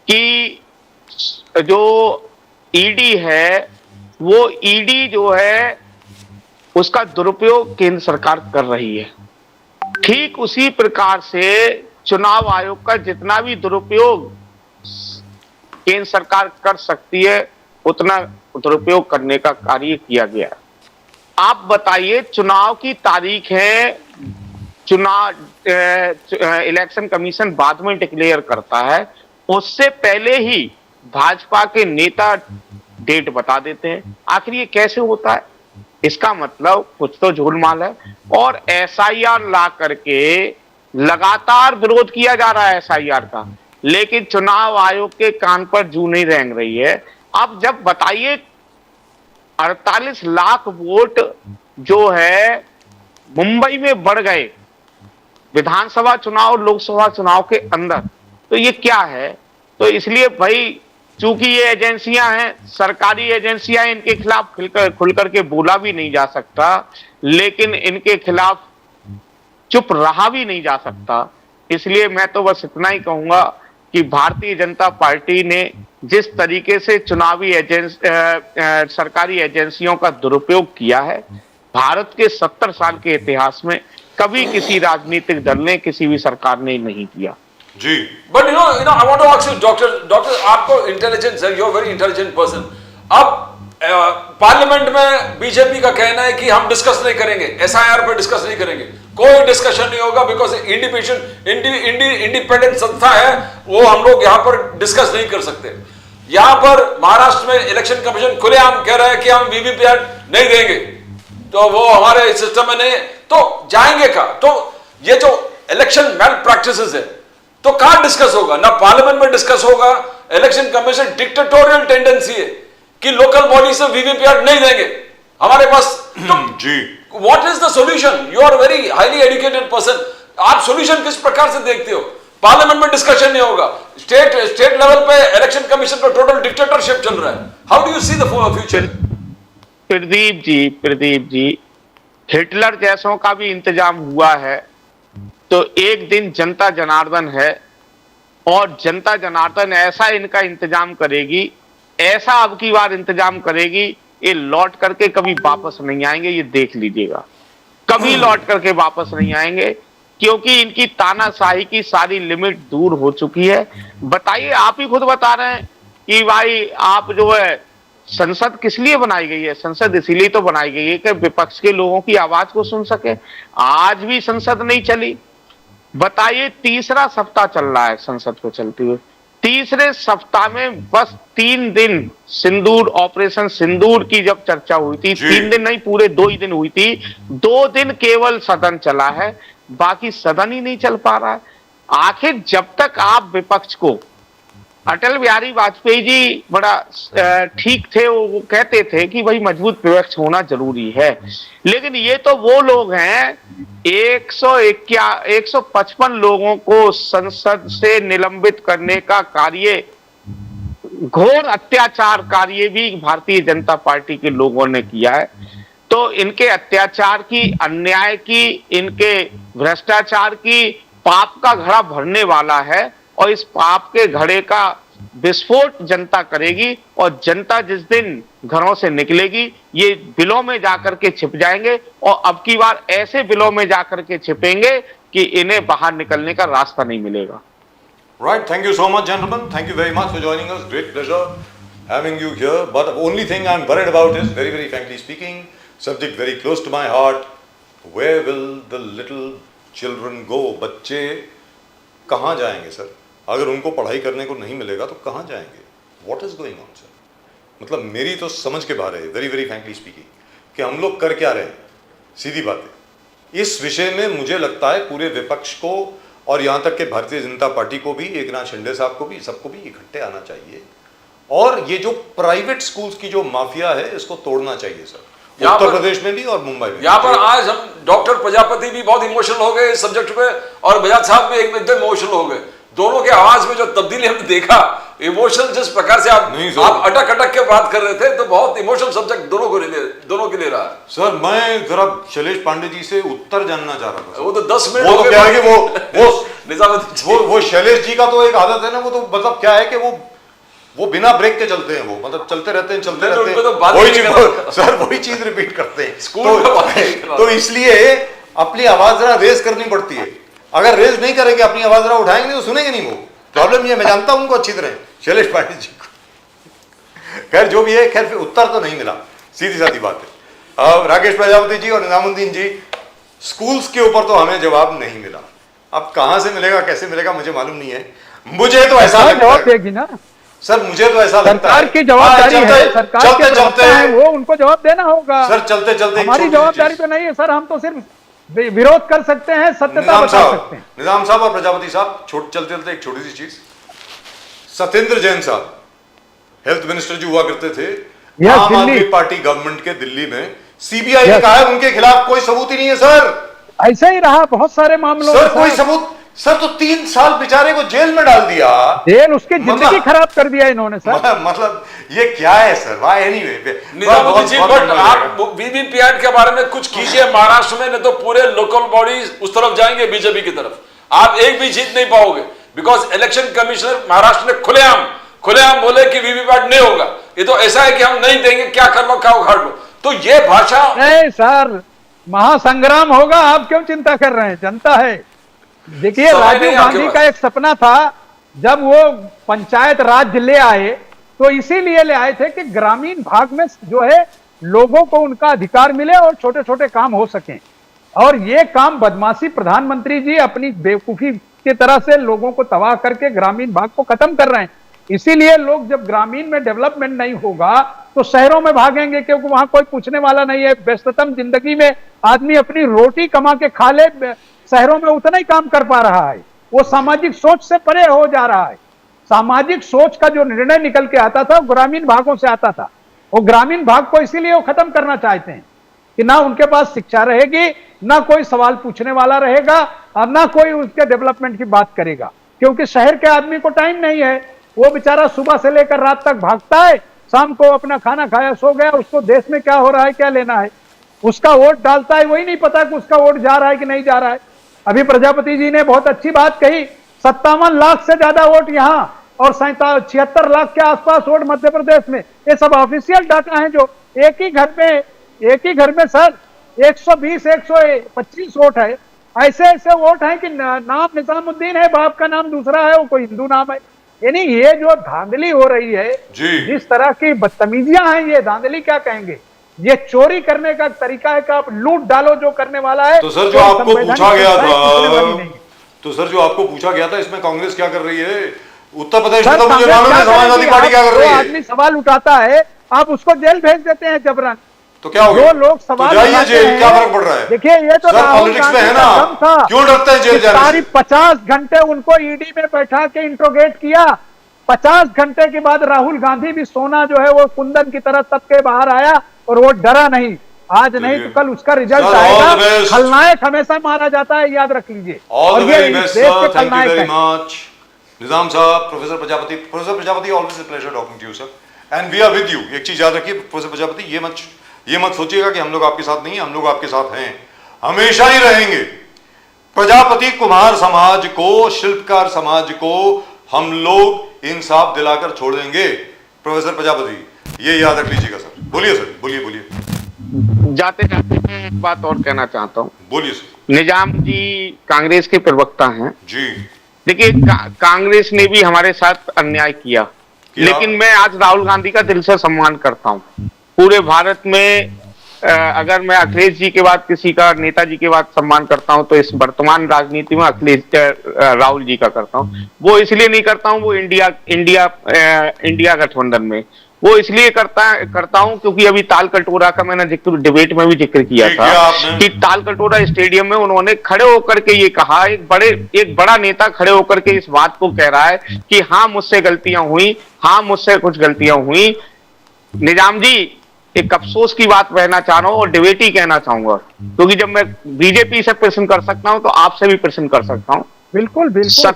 कि जो ईडी है, वो ईडी जो है उसका दुरुपयोग केंद्र सरकार कर रही है। ठीक उसी प्रकार से चुनाव आयोग का जितना भी दुरुपयोग केंद्र सरकार कर सकती है, उतना दुरुपयोग करने का कार्य किया गया। आप बताइए, चुनाव की तारीख है, इलेक्शन कमीशन बाद में डिक्लेयर करता है, उससे पहले ही भाजपा के नेता डेट बता देते हैं। आखिर ये कैसे होता है? इसका मतलब कुछ तो झोलमाल है। और एसआईआर ला करके लगातार विरोध किया जा रहा है एसआईआर का, लेकिन चुनाव आयोग के कान पर जू नहीं रेंग रही है। अब जब बताइए 48 लाख वोट जो है मुंबई में बढ़ गए विधानसभा चुनाव और लोकसभा चुनाव के अंदर, तो ये क्या है? तो इसलिए भाई, चूंकि ये एजेंसियां हैं, सरकारी एजेंसियां, इनके खिलाफ खुल करके बोला भी नहीं जा सकता, लेकिन इनके खिलाफ चुप रहा भी नहीं जा सकता। इसलिए मैं तो बस इतना ही कहूंगा कि भारतीय जनता पार्टी ने जिस तरीके से चुनावी सरकारी एजेंसियों का दुरुपयोग किया है, भारत के 70 साल के इतिहास में कभी किसी राजनीतिक दल ने, किसी भी सरकार ने नहीं किया। जी। But you know I want to ask you doctor, आपको इंटेलिजेंस है, you are very intelligent person. अब पार्लियामेंट में बीजेपी का कहना है कि हम डिस्कस नहीं करेंगे, एसआईआर पर डिस्कस नहीं करेंगे, कोई डिस्कशन नहीं होगा, बिकॉज इंडिपेंडेंट संस्था है, वो हम लोग यहां पर डिस्कस नहीं कर सकते। यहां पर महाराष्ट्र में इलेक्शन कमीशन खुलेआम कह रहा है कि हम वीवीपैट नहीं देंगे, तो वो हमारे सिस्टम में नहीं, तो जाएंगे का? तो ये जो इलेक्शन मैल प्रैक्टिसेस है, तो कहां डिस्कस होगा? ना पार्लियामेंट में डिस्कस होगा। इलेक्शन कमीशन डिक्टेटोरियल टेंडेंसी है कि लोकल बॉडी से वीवीपैट नहीं देंगे हमारे पास। तो जी, what is the solution? You are very highly educated person, आप सॉल्यूशन किस प्रकार से देखते हो? पार्लियामेंट में डिस्कशन नहीं होगा, स्टेट लेवल पे इलेक्शन कमीशन का टोटल डिक्टेटरशिप चल रहा है। How do you see the future? Pradeep ji, Hitler जैसों का भी इंतजाम हुआ है, तो एक दिन जनता जनार्दन है, और जनता जनार्दन ऐसा इनका इंतजाम करेगी, ऐसा अब की बार इंतजाम करेगी, ये लौट करके कभी वापस नहीं आएंगे। ये देख लीजिएगा, कभी लौट करके वापस नहीं आएंगे, क्योंकि इनकी तानाशाही की सारी लिमिट दूर हो चुकी है। बताइए, आप ही खुद बता रहे हैं कि भाई, आप जो है, संसद किस लिए बनाई गई है? संसद इसीलिए तो बनाई गई है कि विपक्ष के लोगों की आवाज को सुन सके। आज भी संसद नहीं चली। बताइए, तीसरा सप्ताह चल रहा है संसद को चलते हुए, तीसरे सप्ताह में बस 3 दिन सिंदूर, ऑपरेशन सिंदूर की जब चर्चा हुई थी, 3 दिन नहीं, पूरे 2 ही दिन हुई थी। 2 दिन केवल सदन चला है, बाकी सदन ही नहीं चल पा रहा है। आखिर जब तक आप विपक्ष को, अटल बिहारी वाजपेयी जी बड़ा ठीक थे, वो कहते थे कि भाई मजबूत विपक्ष होना जरूरी है, लेकिन ये तो वो लोग हैं, 155 लोगों को संसद से निलंबित करने का कार्य, घोर अत्याचार कार्य भी भारतीय जनता पार्टी के लोगों ने किया है। तो इनके अत्याचार की, अन्याय की, इनके भ्रष्टाचार की पाप का घड़ा भरने वाला है, और इस पाप के घड़े का विस्फोट जनता करेगी, और जनता जिस दिन घरों से निकलेगी, ये बिलों में जाकर के छिप जाएंगे, और अब की बार ऐसे बिलों में जाकर के छिपेंगे कि इन्हें बाहर निकलने का रास्ता नहीं मिलेगा। Right, thank you so much, gentlemen. Thank you very much for joining us. Great pleasure having you here. But the only thing I'm worried about is, very, very frankly speaking, subject very close to my heart. Where will the little children go? बच्चे कहाँ जाएंगे सर? अगर उनको पढ़ाई करने को नहीं मिलेगा तो कहाँ जाएंगे? What is going on, sir? मतलब मेरी तो समझ के बाहर है, very, very frankly speaking, कि हम लोग कर क्या रहे हैं? सीधी बात है। इस विषय में मुझे लगता है पूरे विपक्ष को, और यहाँ तक कि भारतीय जनता पार्टी को भी, एकनाथ शिंदे साहब को भी, सबको भी इकट्ठे आना चाहिए और ये जो प्राइवेट स्कूल्स की जो माफिया है इसको तोड़ना चाहिए सर, यहाँ उत्तर पर- प्रदेश में भी और मुंबई में। यहाँ पर आज हम डॉक्टर प्रजापति भी बहुत इमोशनल हो गए इस सब्जेक्ट पे, और बजाज साहब भी एकदम इमोशनल हो गए। दोनों के आवाज में जो तब्दीली हमने देखा, इमोशनल जिस प्रकार से नहीं सर। आप अटक अटक के बात कर रहे थे, तो बहुत इमोशनल सब्जेक्ट दोनों के लिए रहा है। सर मैं जरा शैलेश पांडे जी से उत्तर जानना चाह रहा था। वो तो 10 मिनट वो हो तो गए क्या है कि वो निजामुद्दीन जी। वो शैलेश जी का तो एक आदत है ना, वो तो मतलब क्या है कि वो बिना ब्रेक के चलते हैं, वो मतलब चलते रहते हैं नहीं, तो उनको तो हैं, बात वही नहीं चीज करना। सर वही चीज रिपीट करते हैं। स्कूल में बात नहीं करना। तो इसलिए अपनी आवाज जरा रेज करनी पड़ती है। अगर रेज नहीं करेंगे, अपनी आवाज जरा उठाएंगे नहीं तो सुनेंगे नहीं वो। प्रॉब्लम ये, मैं जानता हूं उनको अच्छी तरह, शैलेश पांडे जी को। खैर जो भी है, खैर फिर उत्तर तो नहीं मिला, सीधी सादी बात है। अब राकेश प्रजापति जी और निजामुद्दीन जी, स्कूल्स के ऊपर तो हमें जवाब नहीं मिला। अब कहां से मिलेगा, कैसे मिलेगा, मुझे मालूम नहीं है। मुझे तो ऐसा लगता जवाब है देगी ना, सर, मुझे तो ऐसा लगता है सरकार की जवाबदारी है, सरकार के चलते प्रवक्ता है वो, उनको जवाब देना होगा। सर चलते चलते हमारी जवाबदारी तो नहीं है सर, हम तो सिर्फ विरोध कर सकते हैं, सत्यता निजाम बता सकते हैं। निजाम साहब और प्रजापति साहब, चलते चलते एक छोटी सी चीज, सत्येंद्र जैन साहब हेल्थ मिनिस्टर जो हुआ करते थे यस, आम आदमी दिल्ली। पार्टी गवर्नमेंट के दिल्ली में, सीबीआई ने यस। कहा है उनके खिलाफ कोई सबूत ही नहीं है सर। ऐसा ही रहा बहुत सारे मामलों सर में कोई सर। सबूत, सर तो 3 साल बेचारे को जेल में डाल दिया। जेल, उसकी मतलब- जिंदगी खराब कर दिया इन्होंने सर। मतलब ये क्या है सर, वाह एनीवे। निजामुद्दीन जी, बट आप वीवीपैट के बारे में कुछ कीजिए महाराष्ट्र में, नहीं तो पूरे लोकल बॉडीज उस तरफ जाएंगे, बीजेपी की तरफ। आप एक भी जीत नहीं पाओगे, बिकॉज इलेक्शन कमिश्नर महाराष्ट्र ने खुलेआम बोले कि वीवीपैट नहीं होगा। ये तो ऐसा है कि हम नहीं देंगे, क्या कर लो क्या उखाड़ लो। तो ये भाषा नहीं सर, महासंग्राम होगा, आप क्यों चिंता कर रहे हैं, जनता है। देखिए समय राजीव नहीं आपके गांधी पास। का एक सपना था, जब वो पंचायत राज ले आए तो इसीलिए ले आए थे कि ग्रामीण भाग में जो है लोगों को उनका अधिकार मिले और छोटे छोटे काम हो सकें। और ये काम बदमाशी प्रधानमंत्री जी अपनी बेवकूफी की तरह से लोगों को तबाह करके ग्रामीण भाग को खत्म कर रहे हैं। इसीलिए लोग, जब ग्रामीण में डेवलपमेंट नहीं होगा तो शहरों में भागेंगे, क्योंकि वहां कोई पूछने वाला नहीं है। व्यस्ततम जिंदगी में आदमी अपनी रोटी कमा के खा ले, शहरों में उतना ही काम कर पा रहा है। वो सामाजिक सोच से परे हो जा रहा है। सामाजिक सोच का जो निर्णय निकल के आता था वो ग्रामीण भागों से आता था। वो ग्रामीण भाग को इसीलिए वो खत्म करना चाहते हैं कि ना उनके पास शिक्षा रहेगी, ना कोई सवाल पूछने वाला रहेगा, और ना कोई उसके डेवलपमेंट की बात करेगा। क्योंकि शहर के आदमी को टाइम नहीं है, वो बेचारा सुबह से लेकर रात तक भागता है, शाम को अपना खाना खाया सो गया, उसको देश में क्या हो रहा है क्या लेना है। उसका वोट डालता है, वही नहीं पता कि उसका वोट जा रहा है कि नहीं जा रहा है। अभी प्रजापति जी ने बहुत अच्छी बात कही, 57 लाख से ज्यादा वोट यहाँ और 76 लाख के आसपास वोट मध्य प्रदेश में। ये सब ऑफिशियल डाटा है, जो एक ही घर में सर 120 125 वोट है। ऐसे ऐसे वोट हैं कि नाम निजामुद्दीन है, बाप का नाम दूसरा है, वो कोई हिंदू नाम है। यानी ये जो धांधली हो रही है, जिस तरह की बदतमीजियां हैं, ये धांधली क्या कहेंगे, ये चोरी करने का तरीका है कि आप लूट डालो जो करने वाला है। तो सर जो आपको पूछा गया था, तो सर जो आपको पूछा गया था, इसमें कांग्रेस क्या कर रही है? उत्तर प्रदेश में तो मुझे मालूम है समाजवादी पार्टी क्या कर रही है। आदमी सवाल उठाता है, आप उसको जेल भेज देते हैं जबरन। तो क्या हो गया? जो लोग सवाल तो जाइए उठाते जेल, हैं, क्या फर्क पड़ रहा है? देखिए ये तो सर पॉलिटिक्स में है ना, क्यों डरते हैं जेल जाने से? 50 घंटे उनको ईडी में बैठा के इंट्रोगेट किया। 50 घंटे के बाद राहुल गांधी भी सोना जो है वो कुंदन की तरह तब के बाहर आया और वो डरा नहीं। आज नहीं तो कल उसका रिजल्ट आएगा। खलनायक हमेशा मारा जाता है, याद रख लीजिए। और ये देश के खलनायक हैं। निजाम साहब, professor Prajapati, always a pleasure talking to you sir, and we are with you. एक चीज याद रखिए प्रोफेसर प्रजापति, ये मत सोचिएगा कि हम लोग आपके साथ नहीं है, हम लोग आपके साथ हैं, हमेशा ही रहेंगे। प्रजापति कुमार समाज को, शिल्पकार समाज को हम लोग इंसाफ दिलाकर छोड़ देंगे। प्रोफेसर प्रजापति ये याद रख लीजिएगा सर। बोलिए सर, बोलिए। जाते जाते मैं एक बात और कहना चाहता हूँ। बोलिए सर। निजाम जी कांग्रेस के प्रवक्ता हैं जी। देखिए कांग्रेस ने भी हमारे साथ अन्याय किया, लेकिन मैं आज राहुल गांधी का दिल से सम्मान करता हूँ। पूरे भारत में अगर मैं अखिलेश जी के बाद किसी का, नेताजी के बाद सम्मान करता हूं, तो इस वर्तमान राजनीति में अखिलेश राहुल जी का करता हूं। वो इसलिए नहीं करता हूं, वो इंडिया गठबंधन में वो इसलिए करता हूं क्योंकि अभी ताल कटोरा का मैंने जिक्र डिबेट में भी जिक्र किया था कि ताल कटोरा स्टेडियम में उन्होंने खड़े होकर के ये कहा, एक बड़ा नेता खड़े होकर के इस बात को कह रहा है कि हाँ मुझसे गलतियां हुई, हाँ मुझसे कुछ गलतियां हुई। निजाम जी, एक अफसोस की बात कहना चाह रहा हूं और डिबेट ही कहना चाहूंगा, क्योंकि जब मैं बीजेपी से प्रश्न कर सकता हूं तो आपसे भी प्रश्न कर सकता हूं। बिल्कुल बिल्कुल।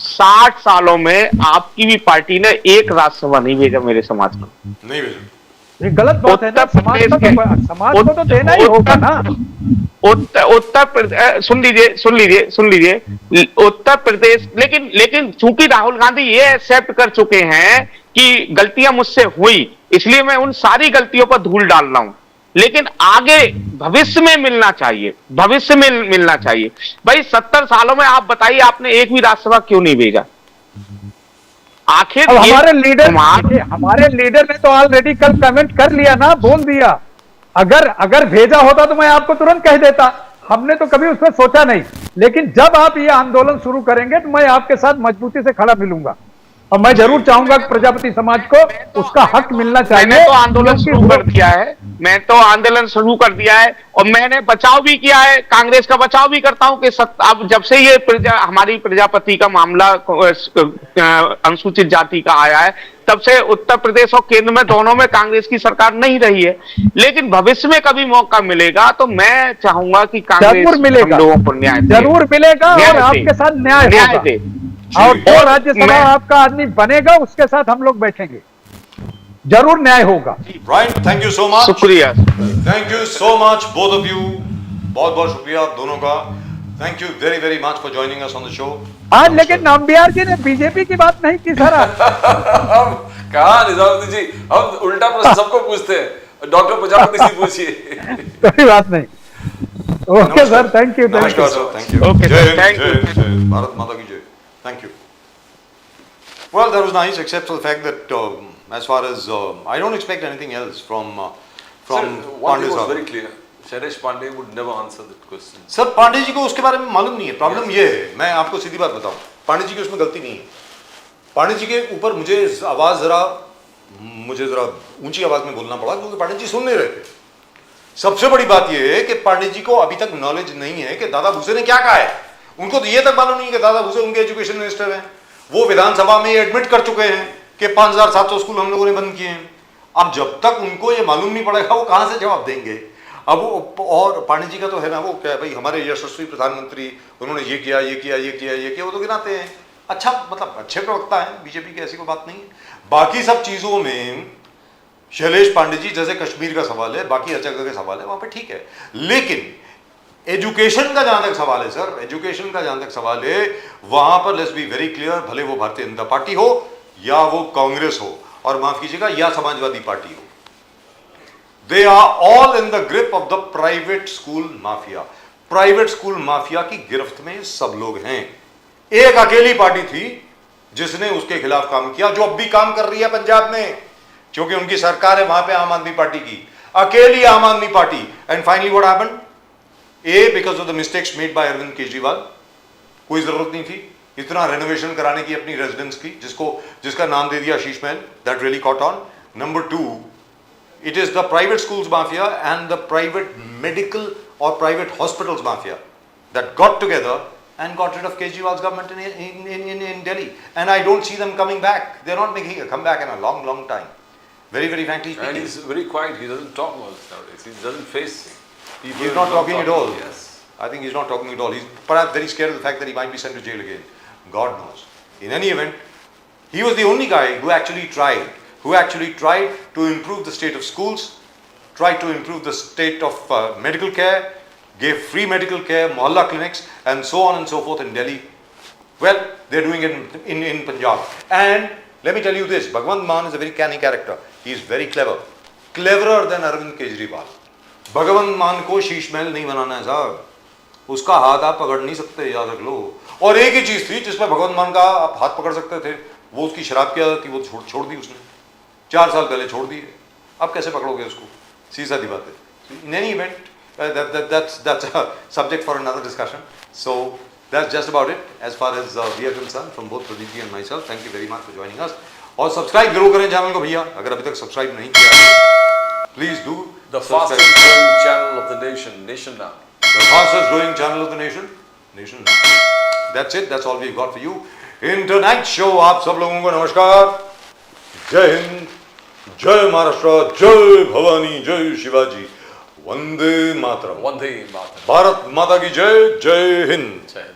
60 सालों में आपकी भी पार्टी ने एक राज्यसभा नहीं भेजा मेरे समाज को, नहीं भेजा। ये गलत बात है ना, समाज को तो देना ही होगा ना। उत्तर प्रदेश, सुन लीजिए उत्तर प्रदेश, लेकिन चूंकि राहुल गांधी ये एक्सेप्ट कर चुके हैं कि गलतियां मुझसे हुई, इसलिए मैं उन सारी गलतियों पर धूल डाल रहा हूं। लेकिन आगे भविष्य में मिलना चाहिए। भाई 70 सालों में आप बताइए, आपने एक भी राज्यसभा क्यों नहीं भेजा? आखिर हमारे लीडर ने तो ऑलरेडी कल कमेंट कर लिया ना, बोल दिया। अगर भेजा होता तो मैं आपको तुरंत कह देता। हमने तो कभी उसमें सोचा नहीं, लेकिन जब आप ये आंदोलन शुरू करेंगे तो मैं आपके साथ मजबूती से खड़ा मिलूंगा और मैं जरूर चाहूंगा कि प्रजापति समाज को उसका हक मिलना चाहिए। मैंने तो आंदोलन शुरू कर दिया है, और मैंने बचाव भी किया है, कांग्रेस का बचाव भी करता हूं कि अब जब से ये हमारी प्रजापति का मामला अनुसूचित जाति का आया है, तब से उत्तर प्रदेश और केंद्र में दोनों में कांग्रेस की सरकार नहीं रही है। लेकिन भविष्य में कभी मौका मिलेगा तो मैं चाहूंगा कि कांग्रेस हम लोगों को न्याय जरूर मिलेगा और आपके साथ न्याय दे, और जो राज्यसभा आपका आदमी बनेगा उसके साथ हम लोग बैठेंगे, जरूर न्याय होगा। Right, thank you so much. शुक्रिया, thank you so much both of you, बहुत बहुत शुक्रिया आप दोनों का। Thank you very very much for joining us on the show. आज लेकिन नंबियार जी ने बीजेपी की बात नहीं की सर। कहा निजामुद्दीन जी, हम उल्टा प्रश्न सबको पूछते हैं, डॉक्टर प्रजापति से पूछिए। कोई बात नहीं। Okay sir, thank you. नमस्कार sir, thank you. Okay sir, thank you. Bharat माता की जय। Thank you. Well, that was nice, except for the fact that as far as I don't expect anything else from Sir, one thing was very clear. Shailesh Pandey would never answer that question. Sir Pandey ji को उसके बारे में मालूम नहीं है। प्रॉब्लम ये है, मैं आपको सीधी बात बताऊं, पांडे जी की उसमें गलती नहीं है। पांडे जी के ऊपर मुझे जरा ऊंची आवाज में बोलना पड़ा क्योंकि पांडे जी सुन नहीं रहे थे। सबसे बड़ी बात यह है कि पांडे जी को अभी तक नॉलेज नहीं है कि दादा भूसे ने क्या कहा है। उनको तो ये तक मालूम नहीं कि दादा भूसे उनके एजुकेशन मिनिस्टर हैं। वो विधानसभा में एडमिट कर चुके हैं कि 5700 स्कूल हम लोगों ने बंद किए हैं। अब जब तक उनको ये मालूम नहीं पड़ेगा वो कहां से जवाब देंगे। अब और पांडे जी का तो है ना, वो क्या है भाई, हमारे यशस्वी प्रधानमंत्री, उन्होंने ये किया, वो तो गिनाते हैं। अच्छा, मतलब अच्छे प्रवक्ता हैं बीजेपी के, ऐसी कोई बात नहीं है। बाकी सब चीजों में शैलेश पांडे जी, जैसे कश्मीर का सवाल है, बाकी हर जगह के सवाल है, वहां पे ठीक है। लेकिन एजुकेशन का जहां तक सवाल है सर, एजुकेशन का जहां तक सवाल है, वहां पर लेट्स बी वेरी क्लियर, भले वो भारतीय जनता पार्टी हो या वो कांग्रेस हो, और माफ कीजिएगा या समाजवादी पार्टी हो, they are all in the grip of the private school mafia. Private school mafia की गिरफ्त में सब लोग हैं। एक अकेली पार्टी थी जिसने उसके खिलाफ काम किया, जो अब भी काम कर रही है पंजाब में, क्योंकि उनकी सरकार है वहां पे आम आदमी पार्टी की, अकेली Aam Aadmi Party. And finally what happened? Because of the mistakes made by Arvind Kejriwal. कोई जरूरत नहीं थी इतना रेनोवेशन कराने की अपनी रेजिडेंस की, जिसका नाम दे दिया आशीष महल। That really caught on. Number 2, it is the private schools mafia and the private medical or private hospitals mafia that got together and got rid of Kejriwal's government in Delhi. And I don't see them coming back. They're not making a comeback in a long, long time. Very, very frankly speaking. And he's very quiet. He doesn't talk much nowadays. He doesn't face people. He's not talking at all. Yes. I think he's not talking at all. He's perhaps very scared of the fact that he might be sent to jail again. God knows. In any event, he was the only guy who actually tried to improve the state of schools, tried to improve the state of medical care, gave free medical care, mohalla clinics, and so on and so forth in Delhi. Well, they're doing it in Punjab. And let me tell you this, Bhagwant Mann is a very canny character. He is very clever. Cleverer than Arvind Kejriwal. भगवंत मान को शीश महल नहीं बनाना है साहब, उसका हाथ आप पकड़ नहीं सकते, याद रख लो। और एक ही चीज थी जिसमें भगवंत मान का आप हाथ पकड़ सकते थे, वो उसकी शराब की आदत थी, वो छोड़ दी उसने, 4 साल पहले छोड़ दी है। अब कैसे पकड़ोगे उसको? सीधी बात है. In any event, that's a subject for another discussion. So that's just about it as far as we are concerned from both Pradeep ji and myself. Thank you very much for joining us. और सब्सक्राइब जरूर करें चैनल को भैया, अगर अभी तक सब्सक्राइब नहीं किया है, please do. The fastest growing channel of the nation, Nation Now. The fastest growing channel of the nation, Nation Now. That's it. That's all we've got for you. In tonight's show, आप सब लोगों को नमस्कार, जय हिंद, जय महाराष्ट्र, जय भवानी, जय शिवाजी, वंदे मातरम. Vande Mataram. भारत माता की जय, जय हिंद. Jai Hind.